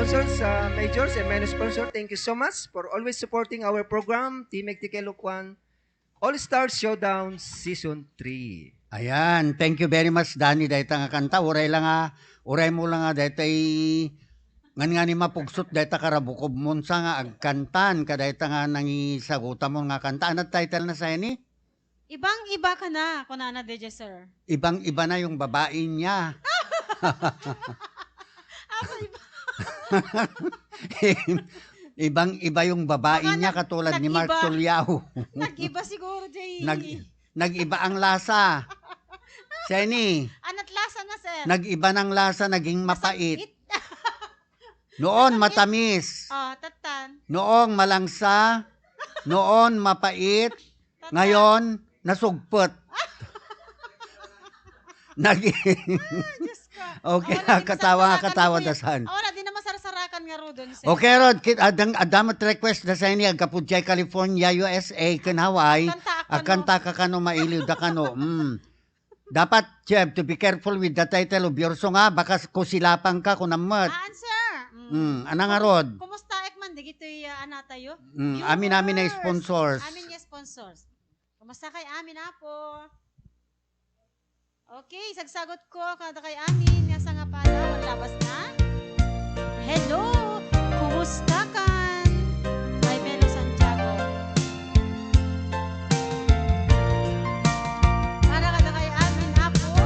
Speaker 3: sponsors, majors and minor sponsors, thank you so much for always supporting our program, Team Ektikelukwan All-Star Showdown Season 3.
Speaker 1: Ayan, thank you very much Danny dahil nga kanta. Uray mo lang nga dahil nga ni mapugsot dahil karabukob mo sa nga agkantan ka dahil nga nangisagutan mo nga kanta. Ano title na sa'yo ni?
Speaker 2: Ibang-iba ka na, kunana DJ sir.
Speaker 1: Ibang-iba na yung babae niya. Ibang-iba yung babae niya katulad ni Mark Tulyao.
Speaker 2: Nag-iba siguro, Jay.
Speaker 1: Nag-iba ang lasa. Seni.
Speaker 2: Anat lasa na, sir?
Speaker 1: Nag-iba ng lasa, naging mapait. Noon matamis.
Speaker 2: Tatan.
Speaker 1: Noong malangsa. Noon mapait. Ngayon, nasugpot. Okay, katawa dasan.
Speaker 2: Wala, di na masarasarakan nga ro doon.
Speaker 1: Okay, Rod, adamat request na sa inyo, Kapudjay, California, USA, kan Hawaii, akanta ka kano mailiw da kano. Dapat, Jeb, to be careful with the title of your song, ha? Baka kusilapang ka kung namat.
Speaker 2: Answer.
Speaker 1: Anang nga, Rod?
Speaker 2: Kumusta, Ekman? Di gito'y anatayo?
Speaker 1: Amin na sponsors.
Speaker 2: Amin niya sponsors. Kumusta kay amin na po? Okay, sagsagot ko kada kay amin. Nasa nga pala, labas na. Hello, kumusta kan? Kay Melo Santiago. Kada kay amin na po.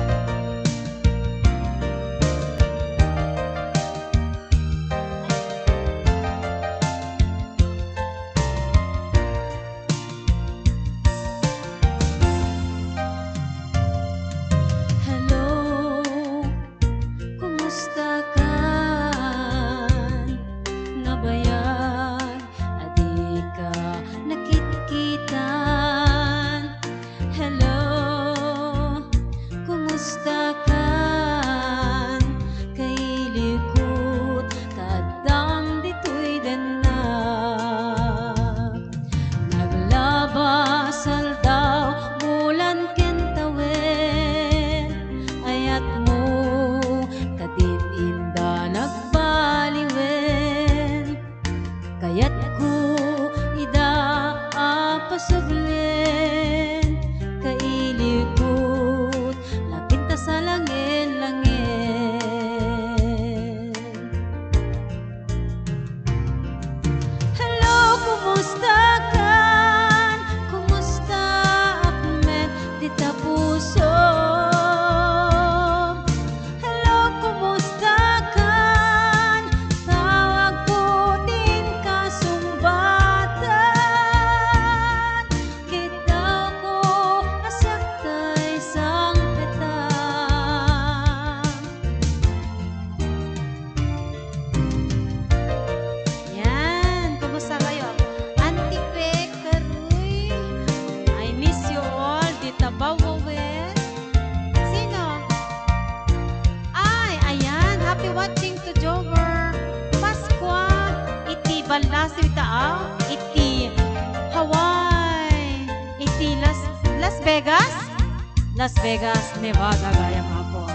Speaker 2: Las Vegas, Nevada, gaya nga po.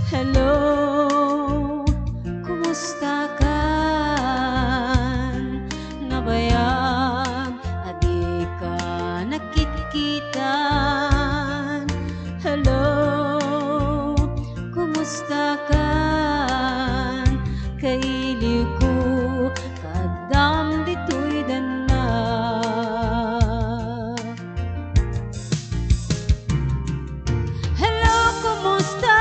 Speaker 2: Hello, kumusta ka? Nabayag, adi ka nakitkitan. Hello, kumusta ka? Kailiw ko, kadam dito'y danag. Kumusta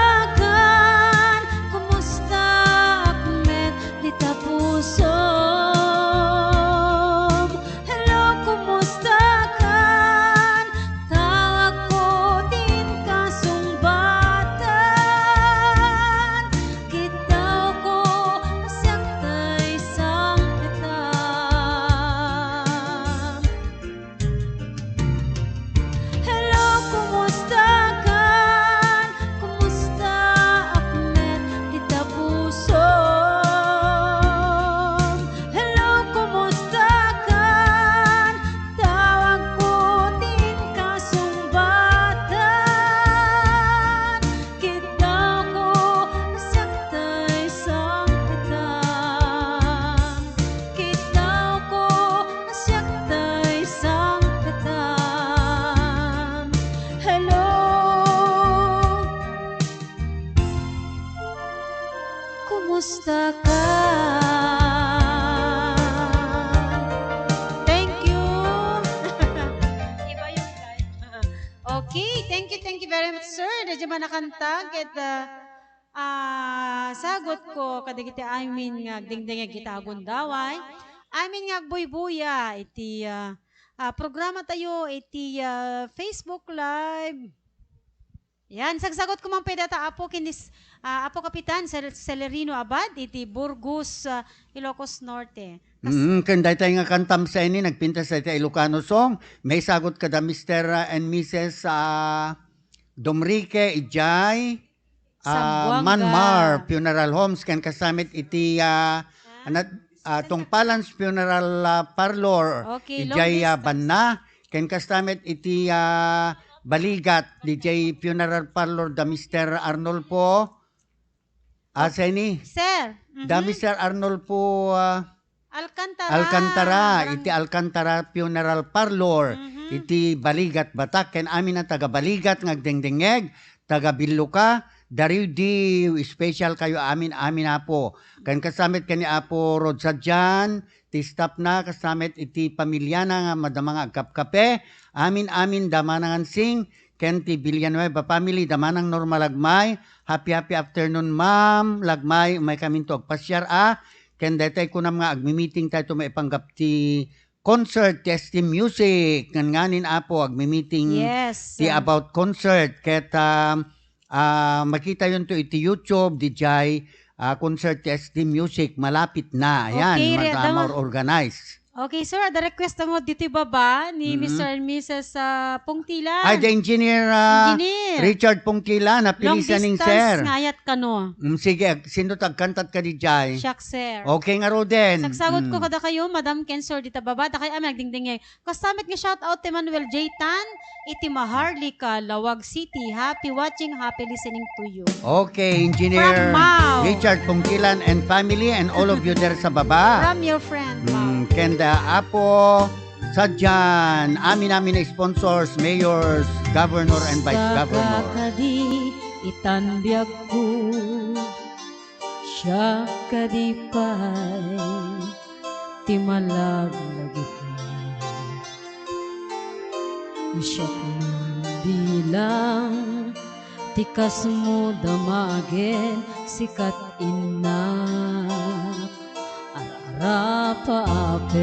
Speaker 2: gayam sir, medyo manakanta, ket sagot ko, kadigiti amin nga, dingding kita agundaway, amin nga buybuya, iti programa tayo, iti Facebook Live. Yan, sagsagot ko man pedata apo kinis, apo Kapitan, Celerino Abad, iti Burgos, Ilocos Norte.
Speaker 1: Kanday tayo nga kantam sa ini, nagpinta sa iti Ilocano song. May sagot ka da Mr. and Mrs. Domrique Ijay, Manmar Funeral Homes, kan kasamit iti Tungpalans Funeral Parlor,
Speaker 2: Okay,
Speaker 1: Ijay
Speaker 2: long distance.
Speaker 1: Banna, kan kasamit iti Baligat, DJ Funeral Parlor da Mr. Arnolfo, Aseni,
Speaker 2: Sir,
Speaker 1: da Mr. Arnolfo,
Speaker 2: Alcantara.
Speaker 1: iti Alcantara Funeral Parlor, iti Baligat Batak, ken amin na taga Baligat ngagdengdengeg, taga Biluka, dariw di special kayo amin na po. Kan kasamit kani Apo Rodsadjan, ti stop na kasamit iti pamilya na nga madamang agkapkape, amin damanangan sing, ken ti Villanueva family damanang normal lagmay, happy afternoon ma'am, lagmay, may kamin to agpasyar ken detay ko nam nga agmi-meeting tayo maipanggap ti concert, testing music, nganin Apo agmi-meeting
Speaker 2: Yes.
Speaker 1: ti about concert, ket makita yun to iti YouTube, DJ concert testing music, malapit na. Ayan,
Speaker 2: Okay,
Speaker 1: more organized.
Speaker 2: Okay, sir, the request mo dito baba ni Mr. and Mrs. Pungtilan.
Speaker 1: Ay, the engineer,
Speaker 2: Engineer.
Speaker 1: Richard Pungkila,
Speaker 2: Long
Speaker 1: napilisaning
Speaker 2: distance
Speaker 1: sir.
Speaker 2: ngayat ka no.
Speaker 1: Sige, sino tagkantat ka di Jai?
Speaker 2: Siyak, sir.
Speaker 1: Okay nga ro din.
Speaker 2: Sagsagot ko kada kayo, Madam Ken, sir, dito baba. Da kayo nagdingdingay. Kasamit nga shout out Emmanuel J. Tan, iti Maharlika, Lawag City. Happy watching, happy listening to you.
Speaker 1: Okay, engineer
Speaker 2: From Mau.
Speaker 1: Richard Pungkilan and family and all of you there sa baba.
Speaker 2: From your friend,
Speaker 1: Kenda Apo, Sadyan, amin na sponsors, mayors, governor and vice governor.
Speaker 2: Kadi itanbiag ko, siya kadipay, timalaglagit mo. Siya bilang, tikas mo damagin, sikat inak. Rapa-apen.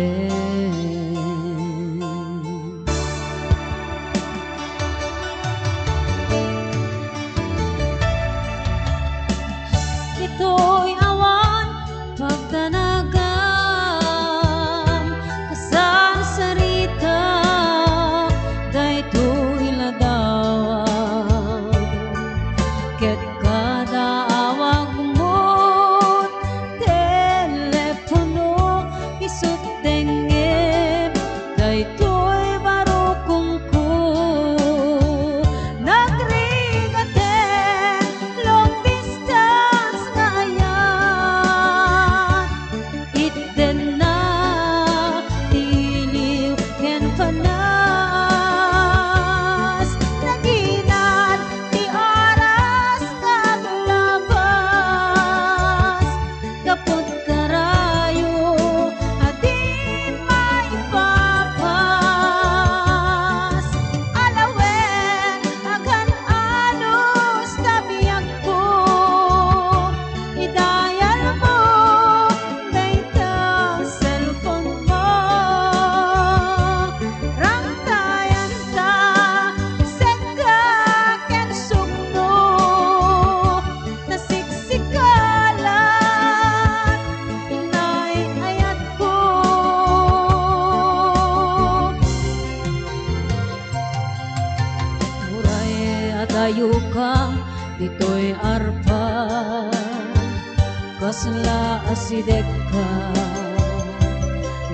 Speaker 2: Ito'y awan pagtanagan kasan sarita dayto'y ladawan ket kada awag mo isut dengem daytoy barukong ko nagrigaten long distance nga ayan itten na tiliw ken panas naginan ti oras kaglabas kapod karayo kang dito'y arpa kasla asidek ka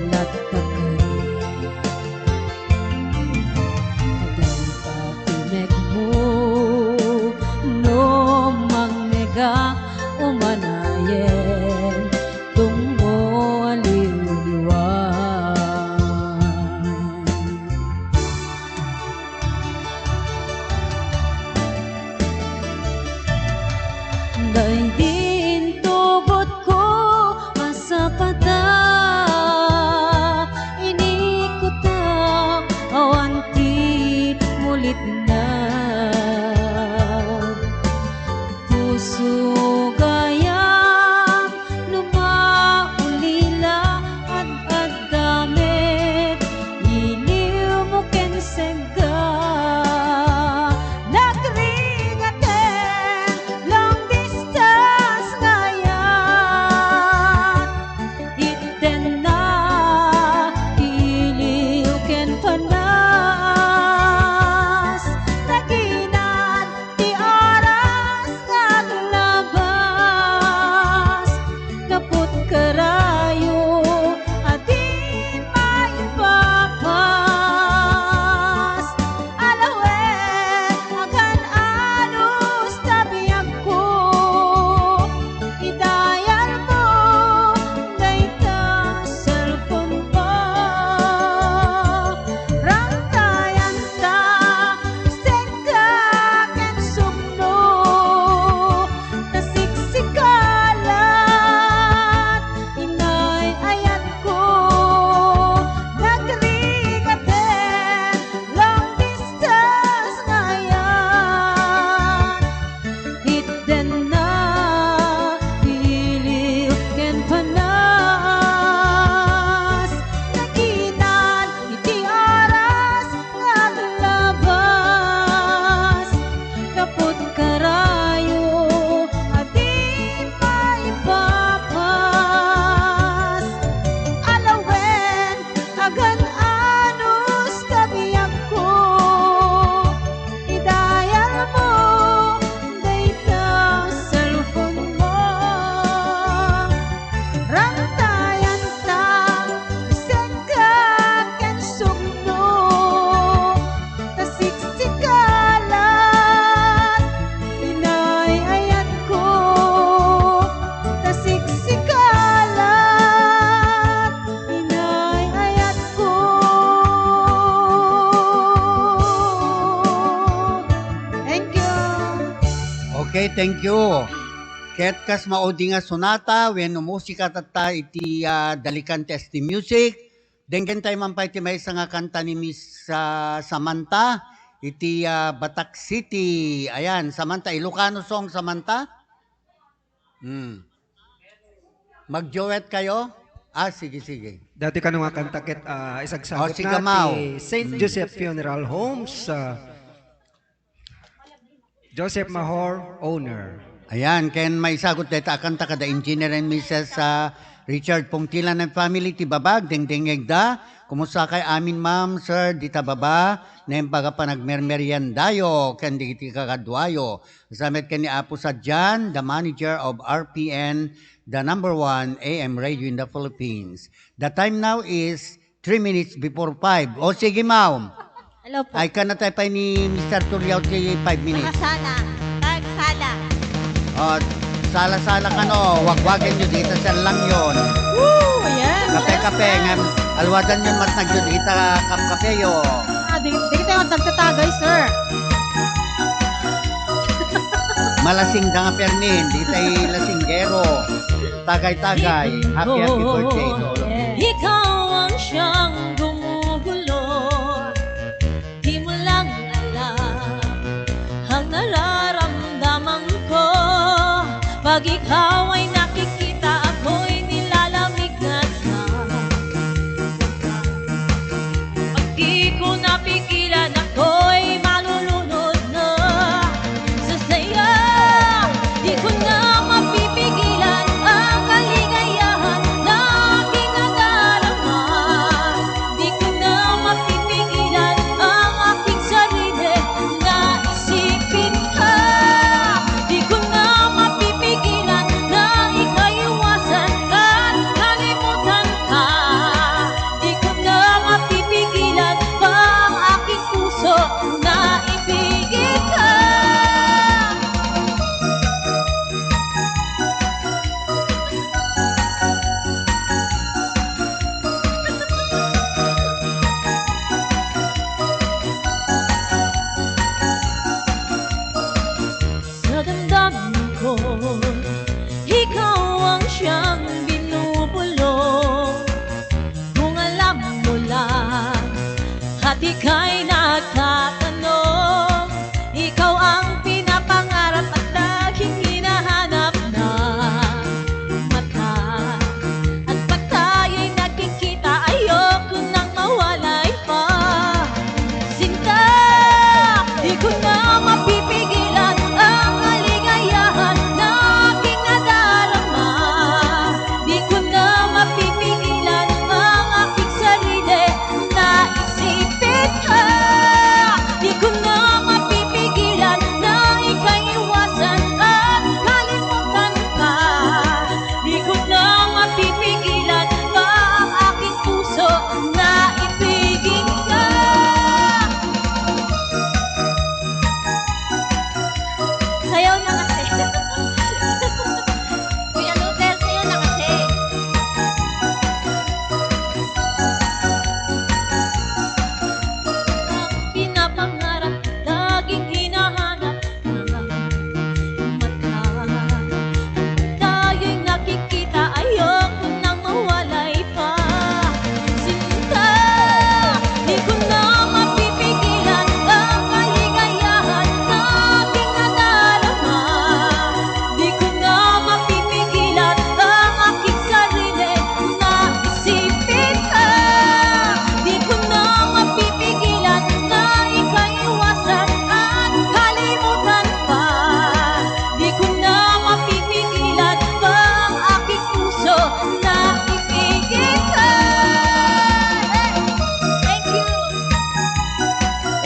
Speaker 2: latakay aday patimek mo no mangega umanayen tungmo aliw-liwan dahil din tugot ko asa pata
Speaker 1: thank you. Ket kas maudi nga sonata, when musika tata iti dalikan testi music, denggen tayo mampay ti may nga kanta ni Miss Samantha, iti Batak City. Ayan, Samantha, Ilocano song Samantha? Mag-duet kayo? Sige, sige.
Speaker 3: Dati ka nung kanta ket isagsagot
Speaker 1: sige, Mau.
Speaker 3: natin St. Joseph Funeral Homes. Joseph Mahor, owner.
Speaker 1: Ayan, ken may sagot dito akanta kada engineer and Mrs. Richard Pongtilan and family ti babag, dengdengeg da. Kumusta kay amin ma'am, sir, dita baba, na yung baga pa nagmermeryandayo, ken di kakadwayo. Samet ken ni Apo Sadjan, the manager of RPN, the #1 AM radio in the Philippines. The time now is 3 minutes before 5. O sige, ma'am.
Speaker 2: Hello po.
Speaker 1: Ay ka na tayo pa ni Mr. Tulyaw ti 5 minutes.
Speaker 14: Nakasala. Tagsala.
Speaker 1: O, sala-sala ka no, wagwagan nyo dito sa lang yun.
Speaker 2: Woo! Ayan.
Speaker 1: Kape-kape, alwadan yun mat nagyo dito kap-kape yo.
Speaker 2: Di kita yung tagtatagay, sir.
Speaker 1: Malasing da nga pernin, di tayo lasinggero. Tagay-tagay, happy birthday to all of you.
Speaker 14: Ikaw ang siyang gumugulo, di mo lang alam ang nararamdaman ko. Pag ikaw ay nakikita, ako'y nilalamig na sa pag di ko napigilan, ako'y malulunod na sa saya. Di ko na mapipigilan ang kaligayahan na aking nadarama. Di ko na mapipigilan ang aking sarili na isipin ka. Di ko na mapipigilan na ika'y iwasan at kalimutan ka. Di ko na mapipigilan pa ang aking puso na ibigin ka. Sa damdamin ko, ikaw ang siyang binubulong. Kung alam mo lang, at ika'y nagtatanong, ikaw ang pinapangarap at laging hinahanap na mata. At pag tayo'y nagkikita, ayoko nang mawalay pa. Sinta, di ko na mapipigilan ang kaligayahan na aking nadarama. Di ko na mapipigilan ang aking sarili na isipin ka. Di ko na mapipigilan na ika'y iwasan at kalimutan ka. Di ko na mapipigilan pa ang aking puso na ibigin ka. Sayaw na kasi. Kuya Luther, sayaw na kasi. Ang pinapangarap, laging hinahanap ng mata. Tayo'y nakikita, ayoko nang mawalay pa. Sinta, di ko na mapipigilan ang kaligayahan na aking nadarama. Di ko na mapipigilan ang aking sarili na isipin ka. Di ko na mapipigilan na ika'y iwasan at kalimutan pa. Di ko na mapipigilan pa ang aking puso na ibigin ka. Thank you.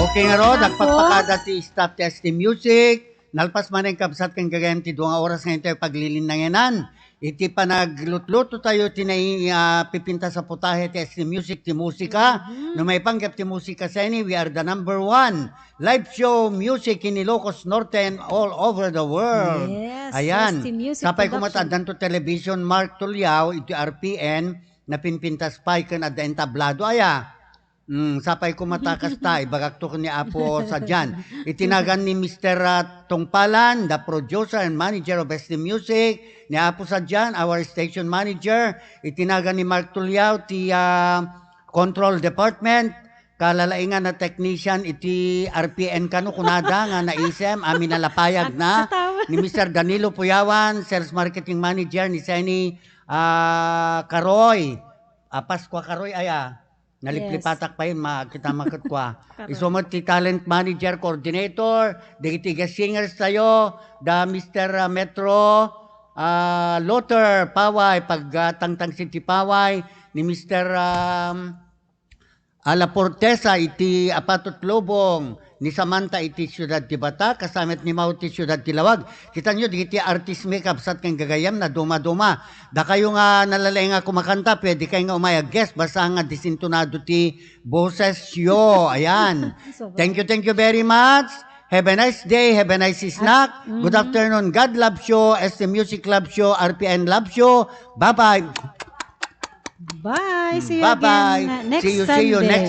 Speaker 1: Okay nga ro, nagpagpakada ti stop testi music. Nalpas man ang kabsat kang gagayam ti 2 oras ngayon tayo paglilinanganan. Iti pa naglutluto tayo pipinta sa putahe testi music ti musika. No may panggap ti musika sa ini, we are the #1 live show music in Ilocos Norte and all over the world.
Speaker 2: Yes,
Speaker 1: Ayan.
Speaker 2: ST Music
Speaker 1: Sapay
Speaker 2: Production.
Speaker 1: kumatadan to television Mark Tulyaw, iti RPN, na pinpintas pa ikan at the entablado aya. Sapay ko matakas ta, ibagakto ko ni Apo sa dyan. Itinagan ni Mr. Tongpalan, the producer and manager of SD Music, ni Apo sa dyan, our station manager. Itinagan ni Mark Tuliao, ti control department, kalalaingan na technician, iti RPN kano kunada nga naisem, amin nalapayag na. Ni Mr. Danilo Puyawan, sales marketing manager, ni Seni Karoy, Pasqua Karoy, naliplipatak pa yun, kita makatwa. Isumot ti talent manager, coordinator, digitiga singers tayo, da Mr. Metro, Lothar Paway, pagtangtang City Paway, ni Mr. Ala Portesa, iti Apatot Lobong, ni Samantha iti Siyudad ti Bata, kasamit ni Mau ti Siyudad ti Lawag. Kita nyo, di iti artist makeup sat kang gagayam na duma-duma. Da kayo nga nalalay nga kumakanta, pwede kayo nga umayag guest, basta nga disintonado ti boses yo. Ayan. Thank you very much. Have a nice day, have a nice snack. Good afternoon, God Love Show, ST Music Love Show, RPN Love Show. Bye-bye.
Speaker 2: Bye. See you
Speaker 1: Bye-bye.
Speaker 2: again next
Speaker 1: See you
Speaker 2: Sunday.
Speaker 1: next